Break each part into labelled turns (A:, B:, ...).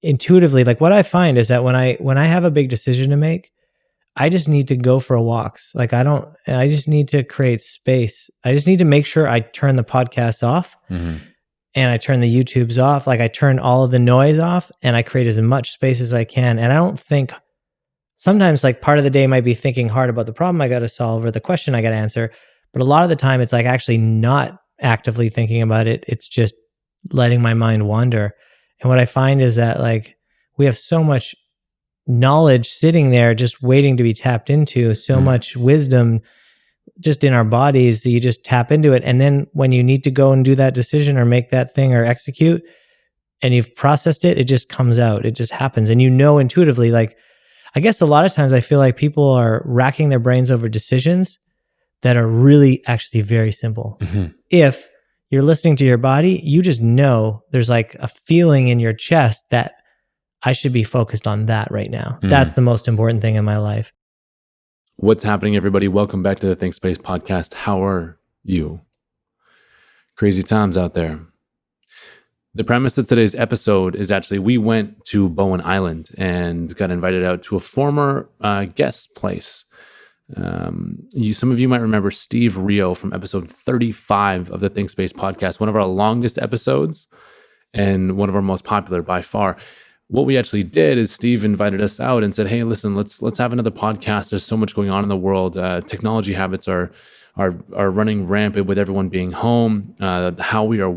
A: intuitively, like what I find is that when I have a big decision to make, I just need to go for walks. Like I just need to create space. I just need to make sure I turn the podcast off and I turn the YouTubes off. Like I turn all of the noise off and I create as much space as I can. And I don't think sometimes like part of the day might be thinking hard about the problem I got to solve or the question I got to answer. But a lot of the time it's like actually not actively thinking about it. It's just letting my mind wander. And what I find is that like we have so much knowledge sitting there just waiting to be tapped into, so much wisdom just in our bodies that you just tap into it. And then when you need to go and do that decision or make that thing or execute and you've processed it, it just comes out. It just happens. And you know intuitively, like, I guess a lot of times I feel like people are racking their brains over decisions that are really actually very simple. If you're listening to your body, you just know there's like a feeling in your chest that I should be focused on that right now. That's the most important thing in my life.
B: What's happening, everybody? Welcome back to the Think Space podcast. How are you? Crazy times out there. The premise of today's episode is actually we went to Bowen Island and got invited out to a former guest place. Some of you might remember Steve Rio from episode 35 of the Think Space podcast, one of our longest episodes and one of our most popular by far. What we actually did is Steve invited us out and said, "Hey, listen, let's have another podcast. There's so much going on in the world. Technology habits are running rampant with everyone being home. How we are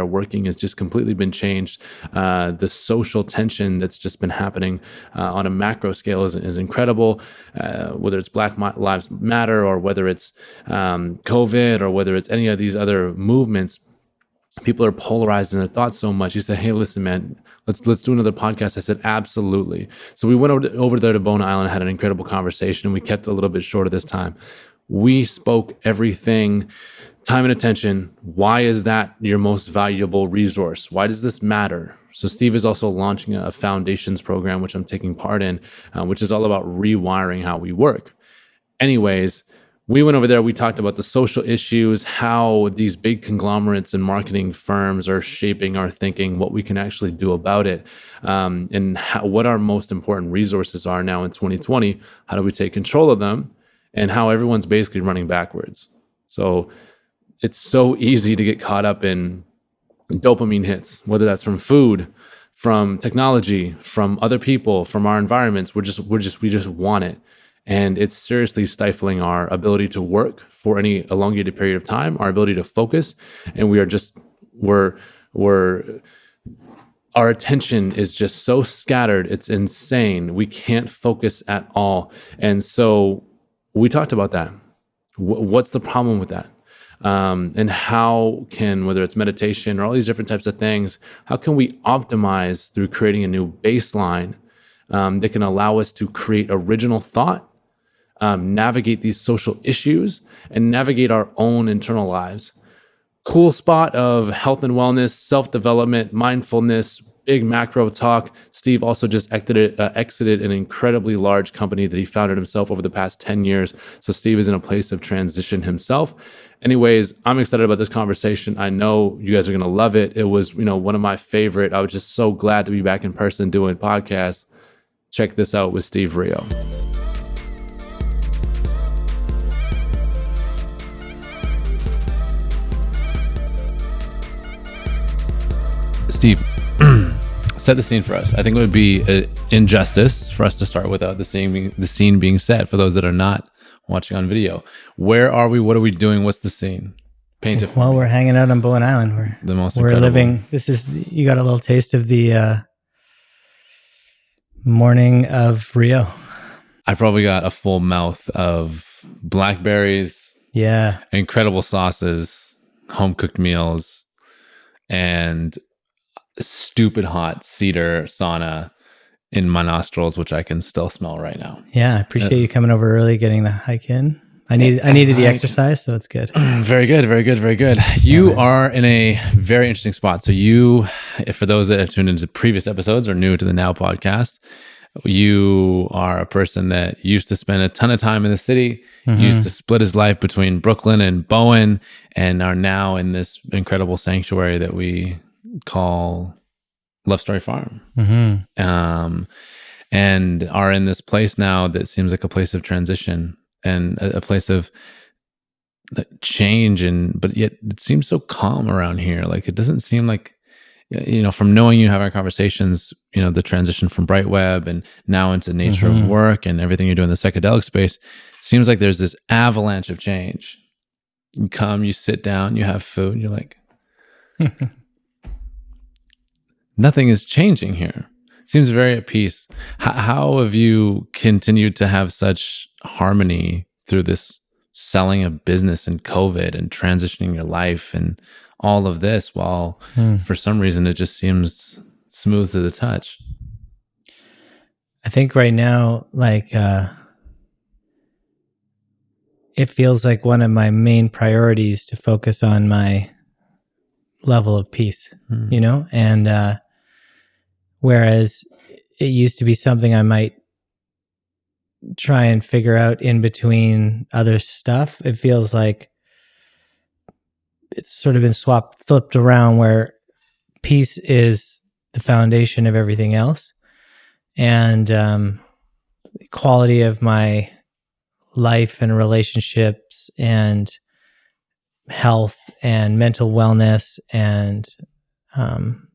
B: working has just completely been changed. The social tension that's just been happening on a macro scale is incredible. Whether it's Black Lives Matter or whether it's COVID or whether it's any of these other movements." People are polarized in their thoughts so much. He said, "Hey, listen, man, let's do another podcast." I said, "Absolutely." So we went over there to Bowen Island, had an incredible conversation. We kept it a little bit shorter this time. We spoke everything, time and attention. Why is that your most valuable resource? Why does this matter? So Steve is also launching a foundations program, which I'm taking part in, which is all about rewiring how we work. Anyways, we went over there, we talked about the social issues, how these big conglomerates and marketing firms are shaping our thinking, what we can actually do about it, and what our most important resources are now in 2020. How do we take control of them? And how everyone's basically running backwards. So it's so easy to get caught up in dopamine hits, whether that's from food, from technology, from other people, from our environments. We just want it. And it's seriously stifling our ability to work for any elongated period of time, our ability to focus. And our attention is just so scattered. It's insane. We can't focus at all. And so we talked about that. What's the problem with that? And how can, whether it's meditation or all these different types of things, how can we optimize through creating a new baseline that can allow us to create original thought, navigate these social issues, and navigate our own internal lives. Cool spot of health and wellness, self-development, mindfulness, big macro talk. Steve also just exited an incredibly large company that he founded himself over the past 10 years. So Steve is in a place of transition himself. Anyways, I'm excited about this conversation. I know you guys are going to love it. It was, one of my favorite. I was just so glad to be back in person doing podcasts. Check this out with Steve Rio. Steve, set the scene for us. I think it would be an injustice for us to start without the scene being set for those that are not watching on video. Where are we? What are we doing? What's the scene? Paint it for me.
A: We're hanging out on Bowen Island. We're living. You got a little taste of the morning of Rio.
B: I probably got a full mouth of blackberries.
A: Yeah.
B: Incredible sauces, home cooked meals, and stupid hot cedar sauna in my nostrils, which I can still smell right now.
A: Yeah, I appreciate you coming over early, getting the hike in. I needed the exercise, so it's good.
B: Very good, very good, very good. You are in a very interesting spot. So for those that have tuned into previous episodes or new to the Now podcast, you are a person that used to spend a ton of time in the city, used to split his life between Brooklyn and Bowen, and are now in this incredible sanctuary that we call Love Story Farm.
A: Mm-hmm.
B: And are in this place now that seems like a place of transition and a place of change, and but yet it seems so calm around here. Like it doesn't seem like, from knowing you, having our conversations, the transition from Bright Web and now into nature of work and everything you're doing in the psychedelic space, seems like there's this avalanche of change. You come, you sit down, you have food, and you're like, nothing is changing here. Seems very at peace. How have you continued to have such harmony through this selling a business and COVID and transitioning your life and all of this, while for some reason it just seems smooth to the touch?
A: I think right now, like, it feels like one of my main priorities to focus on my level of peace, and whereas it used to be something I might try and figure out in between other stuff, it feels like it's sort of been flipped around, where peace is the foundation of everything else. And the quality of my life and relationships and health and mental wellness and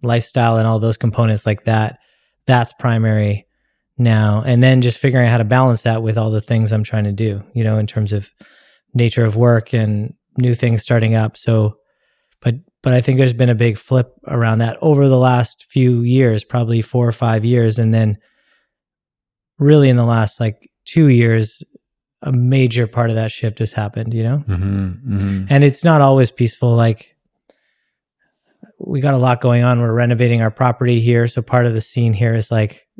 A: lifestyle and all those components like that, that's primary now. And then just figuring out how to balance that with all the things I'm trying to do, in terms of nature of work and new things starting up. So, but I think there's been a big flip around that over the last few years, probably 4 or 5 years. And then really in the last 2 years, a major part of that shift has happened, And it's not always peaceful. Like, we got a lot going on. We're renovating our property here. So part of the scene here is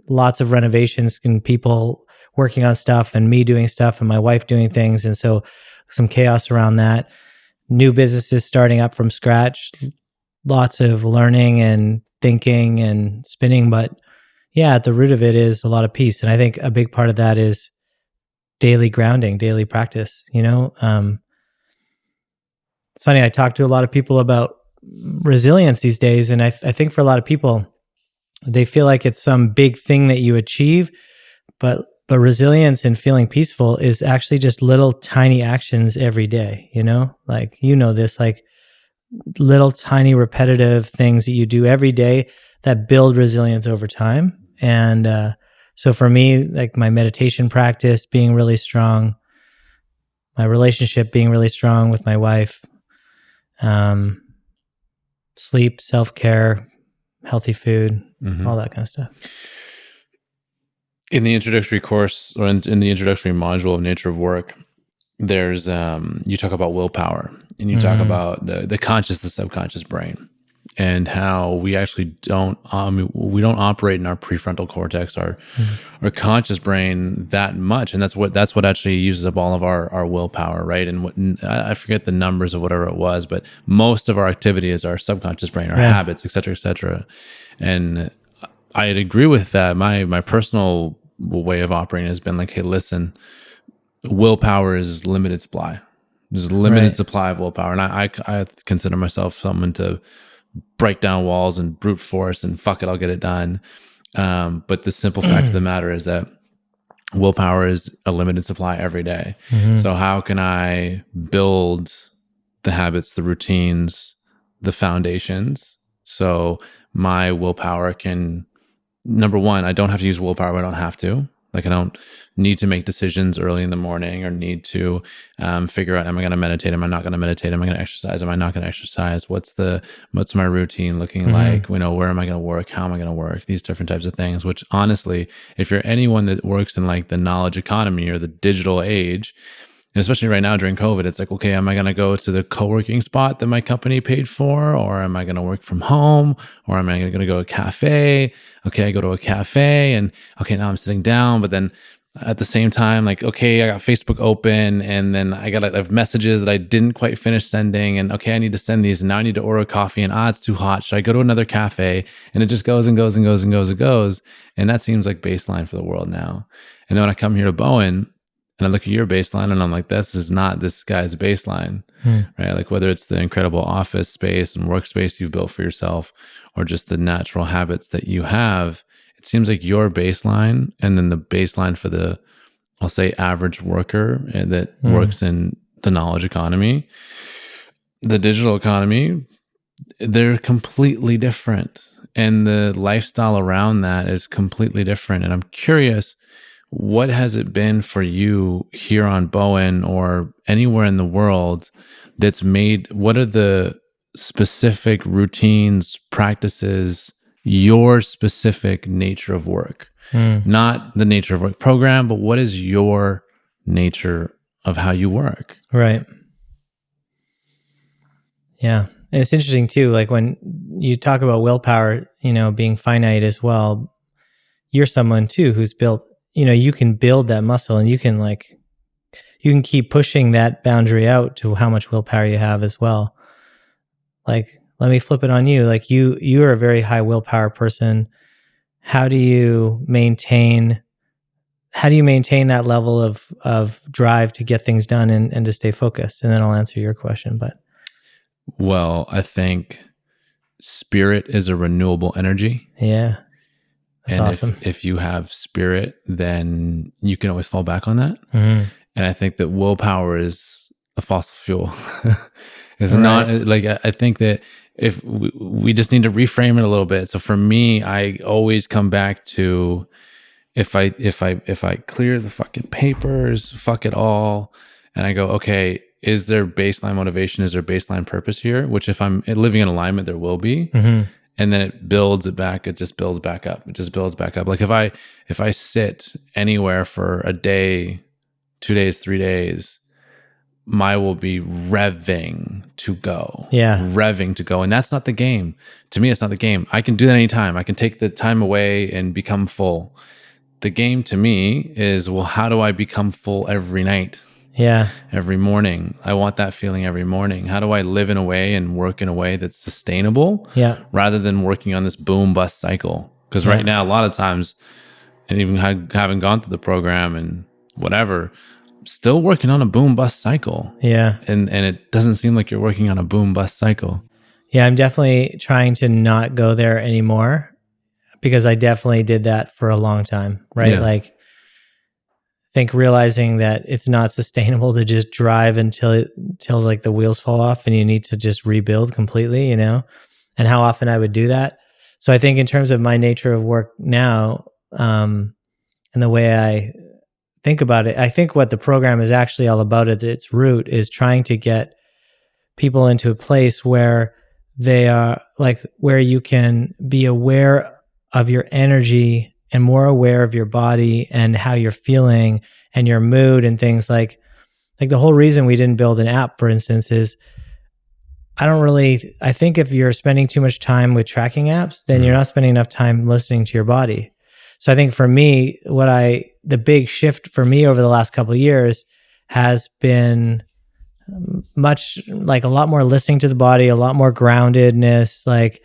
A: lots of renovations and people working on stuff and me doing stuff and my wife doing things. And so some chaos around that. New businesses starting up from scratch, lots of learning and thinking and spinning. But yeah, at the root of it is a lot of peace. And I think a big part of that is daily grounding, daily practice. It's funny, I talk to a lot of people about resilience these days. And I think for a lot of people, they feel like it's some big thing that you achieve, but resilience and feeling peaceful is actually just little tiny actions every day, this, little tiny repetitive things that you do every day that build resilience over time. And so for me, my meditation practice being really strong, my relationship being really strong with my wife, sleep, self-care, healthy food, all that kind of stuff.
B: In the introductory course, or in the introductory module of Nature of Work, there's you talk about willpower, and you talk about the conscious, the subconscious brain, and how we actually don't operate in our prefrontal cortex, our conscious brain, that much, and that's what actually uses up all of our willpower, right? And I forget the numbers of whatever it was, but most of our activity is our subconscious brain, our habits, et cetera, et cetera. And I'd agree with that. My personal way of operating has been hey, listen, willpower is limited supply. There's a limited supply of willpower, and I consider myself someone to break down walls and brute force and fuck it, I'll get it done. But the simple fact of the matter is that willpower is a limited supply every day. So how can I build the habits, the routines, the foundations, so my willpower can, number one, I don't have to use willpower when I don't have to. I don't need to make decisions early in the morning, or need to figure out, am I going to meditate? Am I not going to meditate? Am I going to exercise? Am I not going to exercise? What's my routine looking like? Where am I going to work? How am I going to work? These different types of things, which honestly, if you're anyone that works in the knowledge economy or the digital age, and especially right now during COVID, it's okay, am I going to go to the co-working spot that my company paid for? Or am I going to work from home? Or am I going to go to a cafe? Okay, I go to a cafe, and okay, now I'm sitting down, but then at the same time, okay, I got Facebook open, and then I have messages that I didn't quite finish sending, and okay, I need to send these, and now I need to order coffee, and it's too hot. Should I go to another cafe? And it just goes and goes and goes and goes and goes. And that seems like baseline for the world now. And then when I come here to Bowen, And I look at your baseline and I'm like, this is not this guy's baseline, right? Like whether it's the incredible office space and workspace you've built for yourself or just the natural habits that you have, it seems like your baseline and then the baseline for the, I'll say, average worker that works in the knowledge economy, the digital economy, they're completely different. And the lifestyle around that is completely different. And I'm curious, what has it been for you here on Bowen or anywhere in the world that's made, what are the specific routines, practices, your specific nature of work? Not the nature of work program, but what is your nature of how you work?
A: Right. Yeah. And it's interesting too, like when you talk about willpower, being finite as well, you're someone too who's built, you can build that muscle and you can keep pushing that boundary out to how much willpower you have as well. Like, let me flip it on you. Like you are a very high willpower person. How do you maintain that level of drive to get things done and to stay focused? And then I'll answer your question, but.
B: Well, I think spirit is a renewable energy.
A: Yeah. That's awesome.
B: If you have spirit, then you can always fall back on that. And I think that willpower is a fossil fuel. It's not like, I think that if we just need to reframe it a little bit. So for me, I always come back to if I clear the fucking papers, fuck it all, and I go, okay, is there baseline motivation? Is there baseline purpose here? Which if I'm living in alignment, there will be. And then it builds it back. It just builds back up. It just builds back up. Like if I sit anywhere for a day, 2 days, 3 days, I will be revving to go. Yeah. Revving to go. And that's not the game. To me, it's not the game. I can do that anytime. I can take the time away and become full. The game to me is, well, how do I become full every night? Yeah. Every morning. I want that feeling every morning. How do I live in a way and work in a way that's sustainable? Yeah. Rather than working on this boom bust cycle. Because right now, a lot of times, and even having gone through the program and whatever, I'm still working on a boom bust cycle. Yeah. And it doesn't seem like you're working on a boom bust cycle. Yeah, I'm definitely trying to not go there anymore because I definitely did that for a long time, right? Yeah. Like, I think realizing that it's not sustainable to just drive until like the wheels fall off and you need to just rebuild completely, and how often I would do that. So I think in terms of my nature of work now, and the way I think about it, I think what the program is actually all about at its root is trying to get people into a place where they are like, where you can be aware of your energy and more aware of your body and how you're feeling and your mood and things like the whole reason we didn't build an app, for instance, is I think if you're spending too much time with tracking apps, then you're not spending enough time listening to your body. So I think for me, the big shift for me over the last couple of years has been much like a lot more listening to the body, a lot more groundedness, like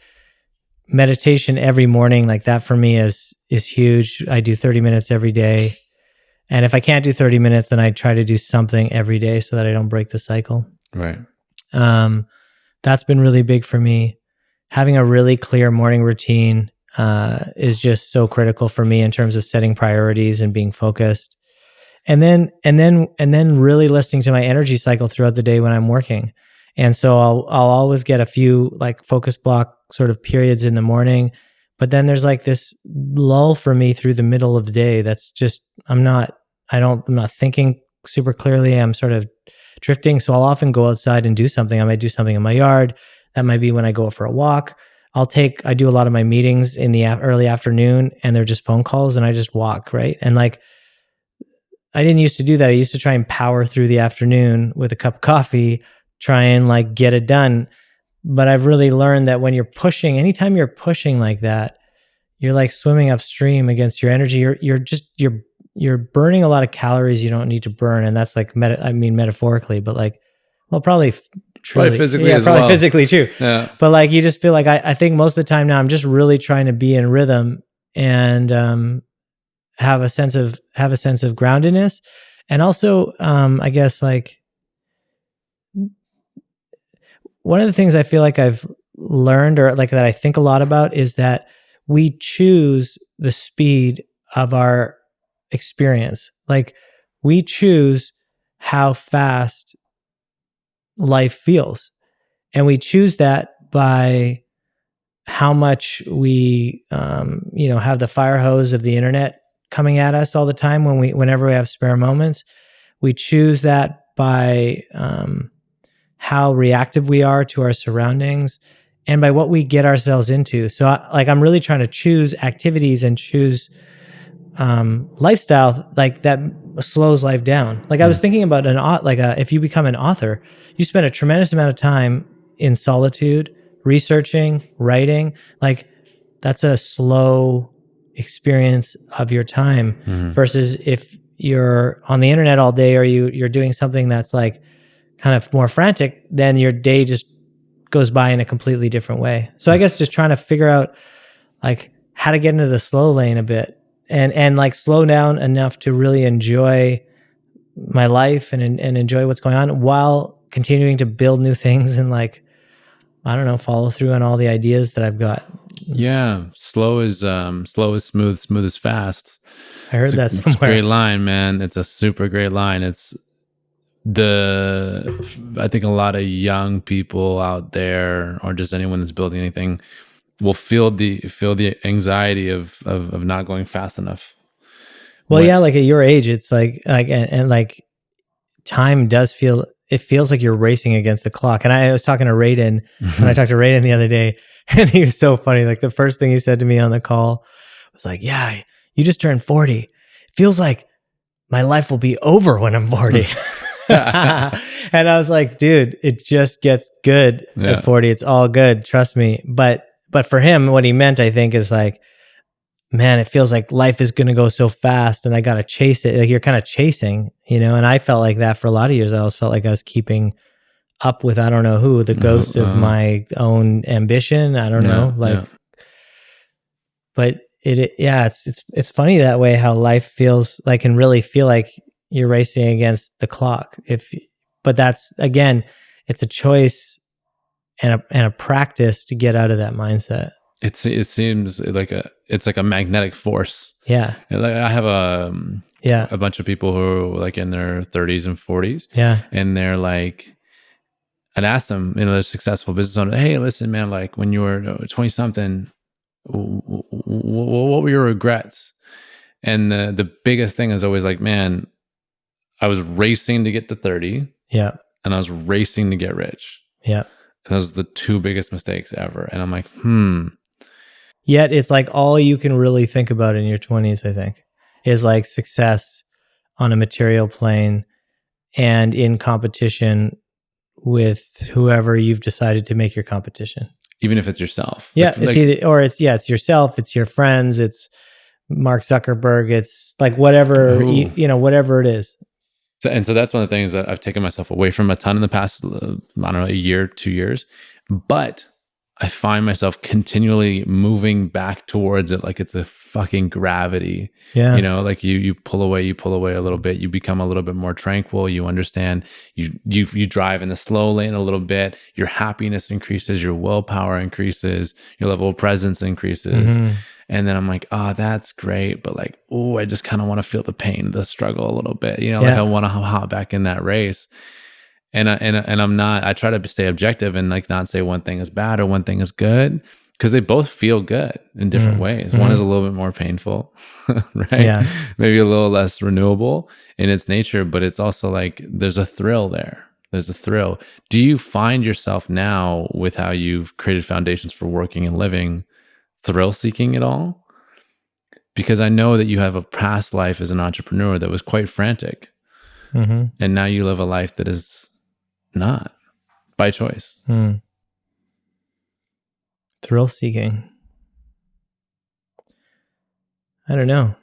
B: meditation every morning. Like that for me is huge. I do 30 minutes every day. And if I can't do 30 minutes, then I try to do something every day so that I don't break the cycle. Right. That's been really big for me. Having a really clear morning routine is just so critical for me in terms of setting priorities and being focused. And then really listening to my energy cycle throughout the day when I'm working. And so I'll always get a few like focus block sort of periods in the morning, but then there's like this lull for me through the middle of the day. That's just, I'm not thinking super clearly. I'm sort of drifting. So I'll often go outside and do something. I might do something in my yard. That might be when I go for a walk. I do a lot of my meetings in the early afternoon and they're just phone calls and I just walk, right? And like, I didn't used to do that. I used to try and power through the afternoon with a cup of coffee, try and like get it done. But I've really learned that when you're pushing, anytime you're pushing like that, you're like swimming upstream against your energy. You're burning a lot of calories you don't need to burn. And that's like, metaphorically, but like, well, probably truly. Probably physically as well. Physically too. Yeah. But like, you just feel like, I think most of the time now I'm just really trying to be in rhythm and have a sense of groundedness.
A: And also, I guess like one of the things I feel like I've learned, or like that I think a lot about, is that we choose the speed of our experience. Like we choose how fast life feels. And we choose that by how much we, have the fire hose of the internet coming at us all the time whenever we have spare moments. We choose that by how reactive we are to our surroundings and by what we get ourselves into. So I'm really trying to choose activities and choose lifestyle like that slows life down. Like I was thinking about if you become an author, you spend a tremendous amount of time in solitude, researching, writing. Like that's a slow experience of your time versus if you're on the internet all day, or you're doing something that's like kind of more frantic, then your day just goes by in a completely different way. So I guess just trying to figure out like how to get into the slow lane a bit and like slow down enough to really enjoy my life and enjoy what's going on while continuing to build new things and like, I don't know, follow through on all the ideas that I've got.
B: Yeah. Slow is smooth, smooth is fast.
A: I heard that somewhere.
B: It's a great line, man. It's a super great line. I think a lot of young people out there, or just anyone that's building anything, will feel the anxiety of not going fast enough.
A: Well, yeah, like at your age, it's like and like time feels like you're racing against the clock. And I was talking to Raiden, and I talked to Raiden the other day, and he was so funny. Like the first thing he said to me on the call was like, "Yeah, you just turned 40. It feels like my life will be over when I'm 40." And I was like, dude, it just gets good at 40. It's all good. Trust me. But for him, what he meant, I think, is like, man, it feels like life is going to go so fast and I got to chase it. Like you're kind of chasing, and I felt like that for a lot of years. I always felt like I was keeping up with, I don't know who, the ghost of my own ambition. I don't know. But it's funny that way, how life feels like, can really feel like you're racing against the clock. But that's, again, it's a choice and a practice to get out of that mindset.
B: It seems like it's like a magnetic force.
A: Yeah.
B: Like I have a bunch of people who are like in their 30s and 40s.
A: Yeah.
B: And they're like, I'd ask them, they're successful business owners, hey, listen, man, like when you were 20 something, what were your regrets? And the biggest thing is always like, man, I was racing to get to 30.
A: Yeah.
B: And I was racing to get rich.
A: Yeah.
B: And those are the two biggest mistakes ever. And I'm like,
A: Yet it's like all you can really think about in your 20s, I think, is like success on a material plane and in competition with whoever you've decided to make your competition.
B: Even if it's yourself.
A: Yeah. It's yourself, it's your friends, it's Mark Zuckerberg, it's like whatever, whatever it is.
B: So that's one of the things that I've taken myself away from a ton in the past, I don't know, a year, 2 years. But I find myself continually moving back towards it like it's a fucking gravity.
A: Yeah.
B: Like you pull away a little bit, you become a little bit more tranquil, you understand, you drive in the slow lane a little bit, your happiness increases, your willpower increases, your level of presence increases. Mm-hmm. And then I'm like, oh, that's great. But like, oh, I just kind of want to feel the pain, the struggle a little bit, like I want to hop back in that race. And I'm not, I try to stay objective and like not say one thing is bad or one thing is good, because they both feel good in different ways. Mm-hmm. One is a little bit more painful, right? Yeah. Maybe a little less renewable in its nature, but it's also like, there's a thrill there. There's a thrill. Do you find yourself now, with how you've created foundations for working and living, thrill seeking at all? Because I know that you have a past life as an entrepreneur that was quite frantic. Mm-hmm. And now you live a life that is not, by choice.
A: Thrill seeking. I don't know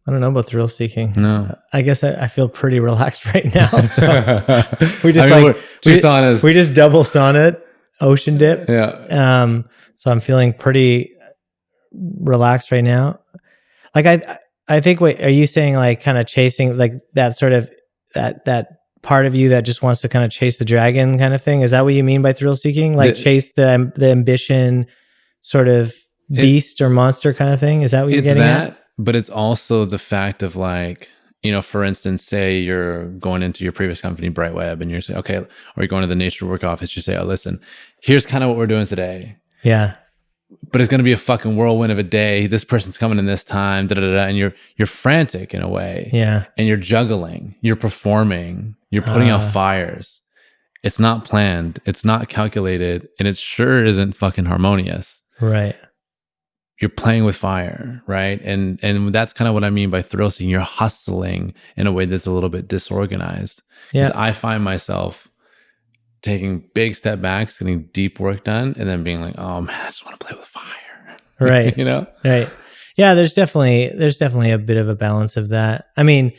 A: about thrill seeking.
B: No.
A: I guess I feel pretty relaxed right now. So we
B: just
A: we just double sauna, ocean dip.
B: Yeah.
A: So I'm feeling pretty relaxed right now. Like I think, wait, are you saying like kind of chasing like that sort of that part of you that just wants to kind of chase the dragon kind of thing. Is that what you mean by thrill seeking? Like chase the ambition sort of beast or monster kind of thing? Is that what you're getting at?
B: But it's also the fact of like, for instance, say you're going into your previous company, Brightweb, and you're saying, okay, or you're going to the nature work office, you say, oh, listen, here's kind of what we're doing today.
A: Yeah.
B: But it's going to be a fucking whirlwind of a day. This person's coming in this time, and you're frantic in a way.
A: Yeah.
B: And you're juggling, you're performing, you're putting out fires. It's not planned, it's not calculated, and it sure isn't fucking harmonious.
A: Right.
B: You're playing with fire, right? And that's kind of what I mean by thrill seeking. You're hustling in a way that's a little bit disorganized. Yeah. I find myself taking big step backs, getting deep work done, and then being like, oh man, I just want to play with fire.
A: Right. Right. Yeah, there's definitely a bit of a balance of that. I mean,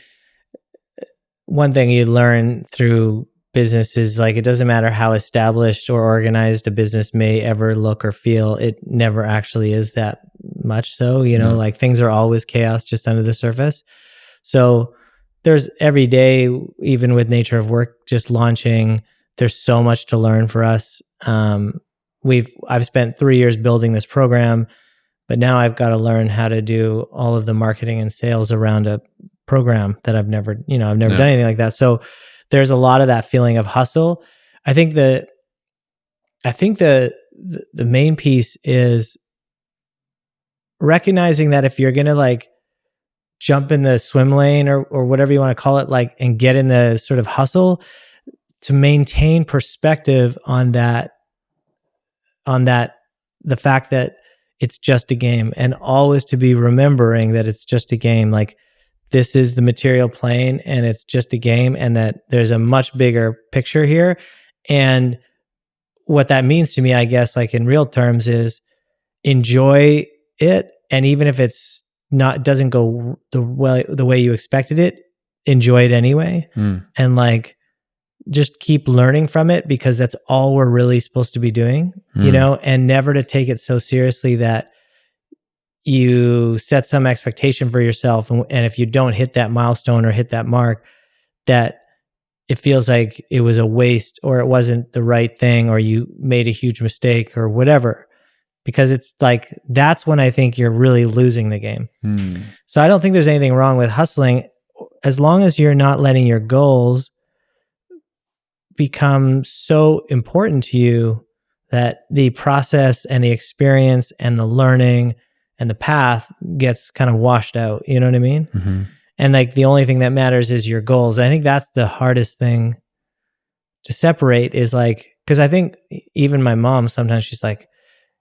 A: one thing you learn through business is like, it doesn't matter how established or organized a business may ever look or feel, it never actually is that much so, like things are always chaos just under the surface. So there's every day, even with Nature of Work just launching, there's so much to learn for us. I've spent 3 years building this program, but now I've got to learn how to do all of the marketing and sales around a program that I've never done anything like that. So there's a lot of that feeling of hustle. I think the main piece is recognizing that if you're going to like jump in the swim lane or whatever you want to call it, like, and get in the sort of hustle, to maintain perspective on that, the fact that it's just a game, and always to be remembering that it's just a game. Like, this is the material plane and it's just a game, and that there's a much bigger picture here. And what that means to me, I guess, like in real terms, is enjoy it. And even if it's doesn't go the way you expected it, enjoy it anyway. And like, just keep learning from it, because that's all we're really supposed to be doing, and never to take it so seriously that you set some expectation for yourself. And if you don't hit that milestone or hit that mark, that it feels like it was a waste, or it wasn't the right thing, or you made a huge mistake or whatever, because it's like, that's when I think you're really losing the game. So I don't think there's anything wrong with hustling, as long as you're not letting your goals become so important to you that the process and the experience and the learning and the path gets kind of washed out. You know what I mean? Mm-hmm. And like, the only thing that matters is your goals. I think that's the hardest thing to separate, is like, because I think even my mom, sometimes she's like,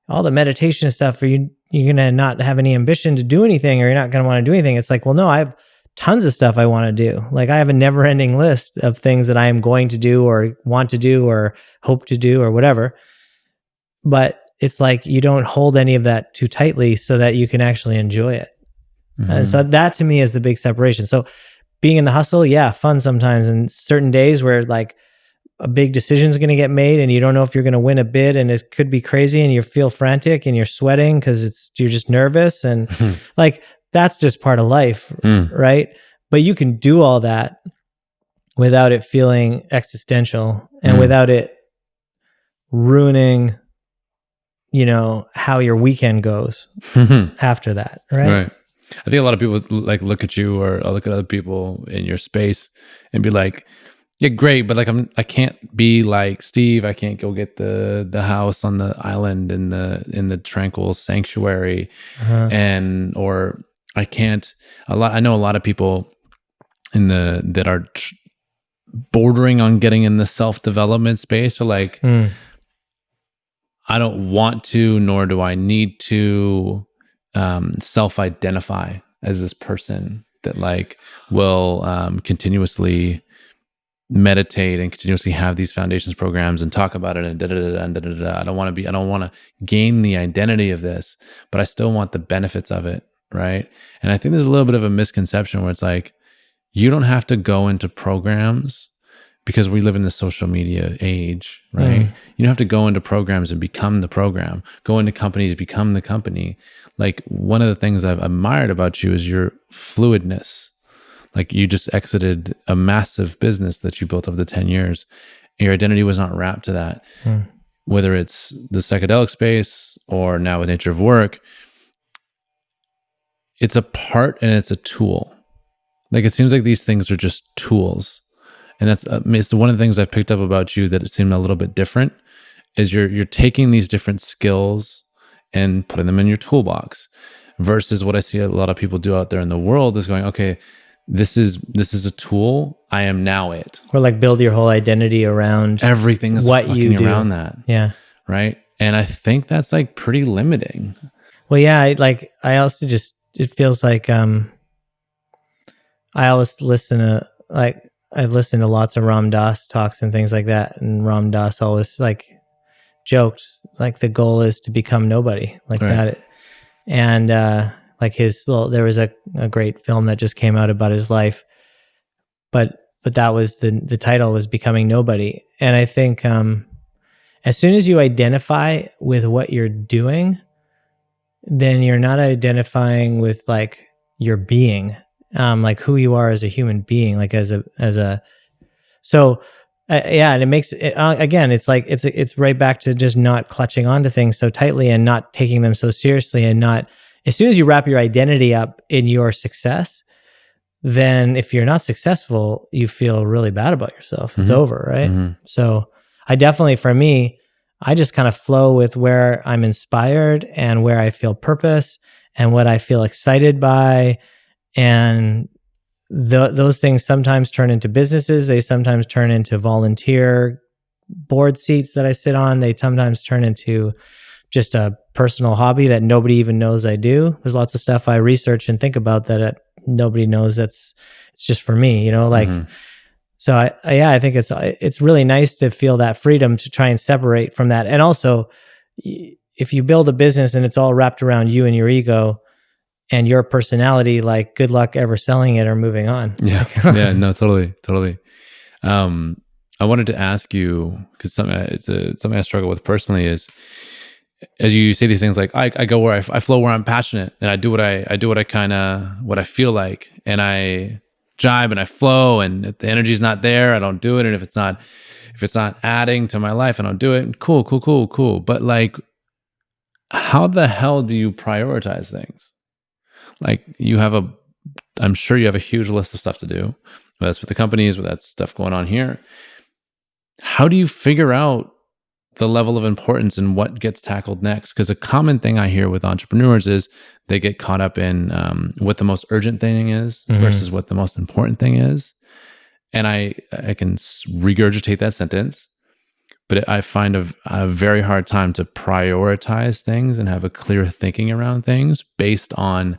A: all the meditation stuff, you're going to not have any ambition to do anything, or you're not going to want to do anything. It's like, well, no, I have tons of stuff I want to do. Like, I have a never ending list of things that I am going to do or want to do or hope to do or whatever. But it's like, you don't hold any of that too tightly so that you can actually enjoy it. Mm-hmm. And so that to me is the big separation. So being in the hustle, yeah, fun sometimes. And certain days where like a big decision is going to get made and you don't know if you're going to win a bid, and it could be crazy, and you feel frantic and you're sweating because you're just nervous. And like, that's just part of life, right? But you can do all that without it feeling existential and without it ruining, how your weekend goes after that, right?
B: I think a lot of people like look at you or look at other people in your space and be like, yeah, great, but like I can't be like Steve. I can't go get the house on the island in the tranquil sanctuary, or I can't. I know a lot of people that are bordering on getting in the self-development space, or like, I don't want to, nor do I need to self-identify as this person that like will continuously meditate and continuously have these foundations programs and talk about it and I don't want to gain the identity of this, but I still want the benefits of it, right? And I think there's a little bit of a misconception where it's like, you don't have to go into programs because we live in the social media age, right? You don't have to go into programs and become the program. Go into companies, become the company. Like, one of the things I've admired about you is your fluidness. Like you just exited a massive business that you built over the 10 years. And your identity was not wrapped to that. Whether it's the psychedelic space or now with nature of work, it's a part and it's a tool. Like it seems like these things are just tools. And that's it's one of the things I've picked up about you that it seemed a little bit different is you're taking these different skills and putting them in your toolbox versus what I see a lot of people do out there in the world is going, okay, this is a tool. I am now it.
A: Or like build your whole identity around
B: everything is
A: what you do
B: around that.
A: Yeah.
B: Right. And I think that's like pretty limiting.
A: Well, yeah, I also just, it feels like I always listen to, like, I've listened to lots of Ram Dass talks and things like that. And Ram Dass always like joked, like the goal is to become nobody, like that. And like there was a great film that just came out about his life, but that was the title was Becoming Nobody. And I think as soon as you identify with what you're doing, then you're not identifying with like your being, like who you are as a human being, like and it makes it, again, it's like, it's right back to just not clutching onto things so tightly and not taking them so seriously, and not, as soon as you wrap your identity up in your success, then if you're not successful, you feel really bad about yourself. It's over, right? So I definitely, for me, I just kind of flow with where I'm inspired and where I feel purpose and what I feel excited by. And those things sometimes turn into businesses. They sometimes turn into volunteer board seats that I sit on. They sometimes turn into just a personal hobby that nobody even knows I do. There's lots of stuff I research and think about that nobody knows. It's just for me, like, so I think it's really nice to feel that freedom to try and separate from that. And also, if you build a business and it's all wrapped around you and your ego and your personality, like, good luck ever selling it or moving on.
B: Yeah. Yeah, no, totally. I wanted to ask you, because something I struggle with personally is, as you say these things, like I go where I flow where I'm passionate, and I do what I feel like, and I jibe and I flow, and if the energy's not there, I don't do it. And if it's not adding to my life, I don't do it. Cool. But like, how the hell do you prioritize things? Like I'm sure you have a huge list of stuff to do, whether that's with the companies, whether that's stuff going on here. How do you figure out the level of importance and what gets tackled next? Because a common thing I hear with entrepreneurs is they get caught up in what the most urgent thing is versus what the most important thing is. And I can regurgitate that sentence, but I find a very hard time to prioritize things and have a clear thinking around things based on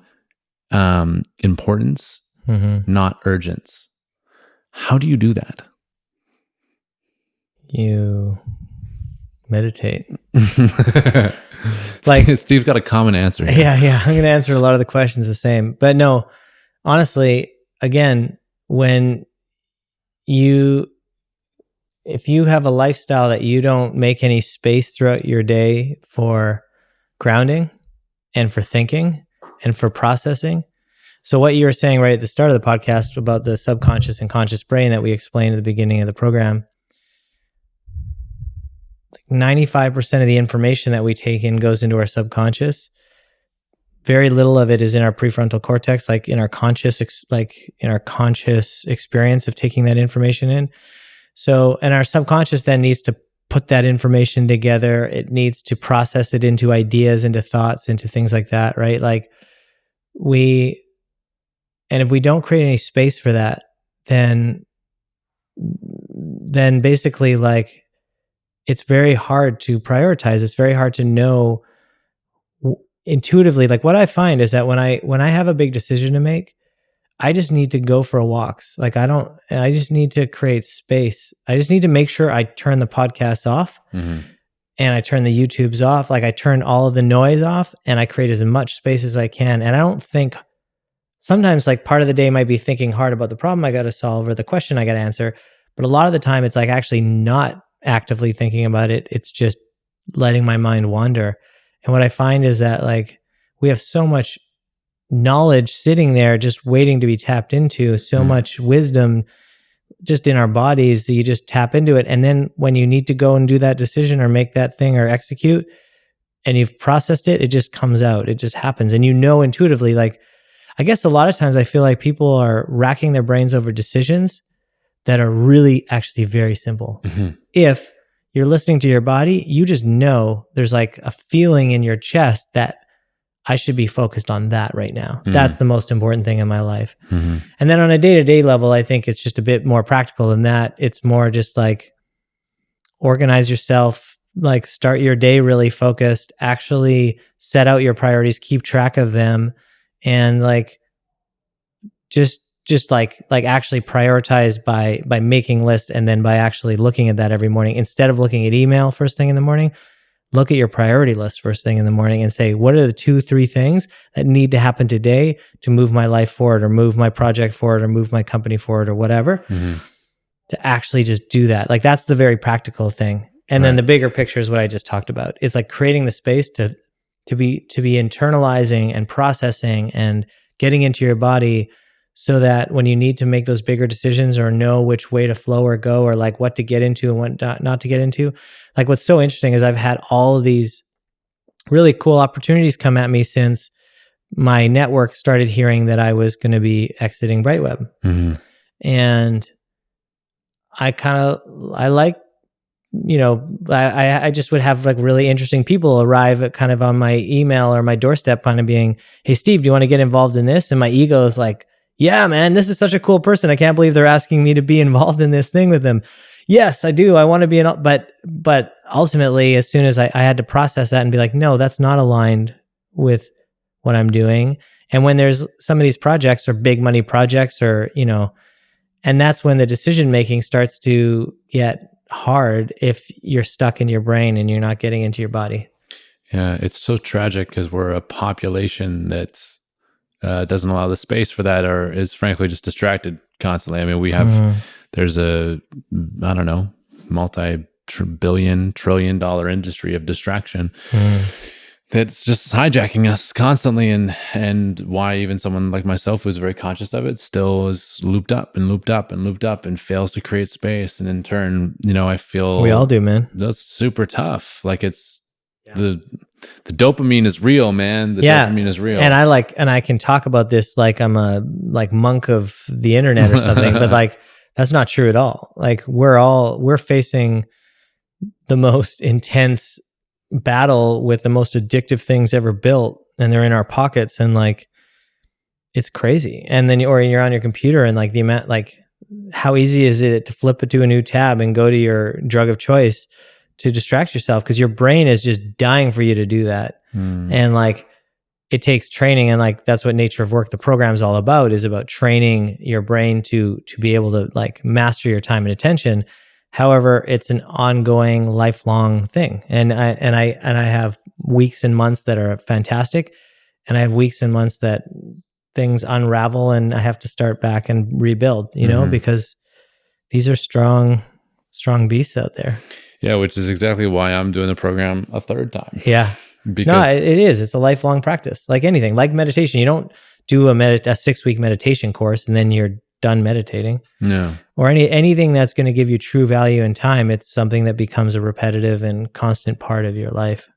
B: importance, not urgence. How do you do that?
A: You meditate.
B: Like Steve's got a common answer here.
A: Yeah. I'm going to answer a lot of the questions the same. But no, honestly, again, if you have a lifestyle that you don't make any space throughout your day for grounding and for thinking and for processing. So what you were saying right at the start of the podcast about the subconscious and conscious brain that we explained at the beginning of the program, 95% of the information that we take in goes into our subconscious. Very little of it is in our prefrontal cortex, like in our conscious experience of taking that information in. So, and our subconscious then needs to put that information together. It needs to process it into ideas, into thoughts, into things like that, right? Like and if we don't create any space for that, then basically, like, it's very hard to prioritize. It's very hard to know intuitively. Like, what I find is that when I have a big decision to make, I just need to go for walks. Like, I just need to create space. I just need to make sure I turn the podcast off and I turn the YouTubes off. Like, I turn all of the noise off and I create as much space as I can. And I don't think, sometimes like part of the day might be thinking hard about the problem I got to solve or the question I got to answer. But a lot of the time it's like actually not actively thinking about it. It's just letting my mind wander. And what I find is that, like, we have so much knowledge sitting there just waiting to be tapped into, so much wisdom just in our bodies that you just tap into it. And then when you need to go and do that decision or make that thing or execute and you've processed it, it just comes out. It just happens. And you know intuitively, like, I guess a lot of times I feel like people are racking their brains over decisions that are really actually very simple. If you're listening to your body, you just know there's like a feeling in your chest that I should be focused on that right now. That's the most important thing in my life. And then on a day-to-day level, I think it's just a bit more practical than that. It's more just like organize yourself, like start your day really focused, actually set out your priorities, keep track of them, and like just like actually prioritize by making lists, and then by actually looking at that every morning. Instead of looking at email first thing in the morning, look at your priority list first thing in the morning and say, what are the 2-3 things that need to happen today to move my life forward or move my project forward or move my company forward or whatever, to actually just do that. Like that's the very practical thing. And then the bigger picture is what I just talked about. It's like creating the space to be internalizing and processing and getting into your body, so that when you need to make those bigger decisions or know which way to flow or go, or like what to get into and what not to get into. Like what's so interesting is I've had all of these really cool opportunities come at me since my network started hearing that I was going to be exiting Brightweb. And I like, you know, I just would have like really interesting people arrive at kind of on my email or my doorstep kind of being, hey, Steve, do you want to get involved in this? And my ego is like, yeah, man, this is such a cool person. I can't believe they're asking me to be involved in this thing with them. Yes, I do. I want to be but ultimately, as soon as I had to process that and be like, no, that's not aligned with what I'm doing. And when there's some of these projects or big money projects or, you know, and that's when the decision making starts to get hard if you're stuck in your brain and you're not getting into your body.
B: Yeah, it's so tragic because we're a population that's doesn't allow the space for that, or is frankly just distracted constantly. I mean, we have there's a I don't know multi-billion trillion dollar industry of distraction that's just hijacking us constantly, and why even someone like myself who's very conscious of it still is looped up and fails to create space. And in turn, you know, I feel
A: we all do, man.
B: That's super tough. Like it's the dopamine is real, man. The dopamine is real.
A: And I can talk about this like I'm a like monk of the internet or something, but like that's not true at all. Like we're facing the most intense battle with the most addictive things ever built, and they're in our pockets, and like it's crazy. And then you're on your computer, and like the amount, like how easy is it to flip it to a new tab and go to your drug of choice to distract yourself, because your brain is just dying for you to do that. And like it takes training, and like that's what Nature of Work, the program, is all about, is about training your brain to be able to like master your time and attention. However, it's an ongoing, lifelong thing. And I have weeks and months that are fantastic, and I have weeks and months that things unravel and I have to start back and rebuild, you know, because these are strong beasts out there.
B: Yeah, which is exactly why I'm doing the program a third time.
A: Yeah.
B: Because
A: no, it is. It's a lifelong practice. Like anything, like meditation. You don't do a 6-week meditation course and then you're done meditating.
B: No.
A: Or anything that's going to give you true value in time. It's something that becomes a repetitive and constant part of your life.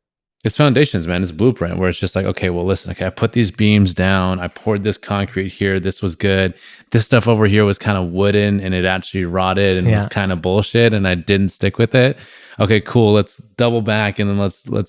B: It's foundations, man. It's blueprint, where it's just like, okay, well, listen, okay, I put these beams down. I poured this concrete here. This was good. This stuff over here was kind of wooden and it actually rotted and was kind of bullshit, and I didn't stick with it. Okay, cool. Let's double back, and then let's put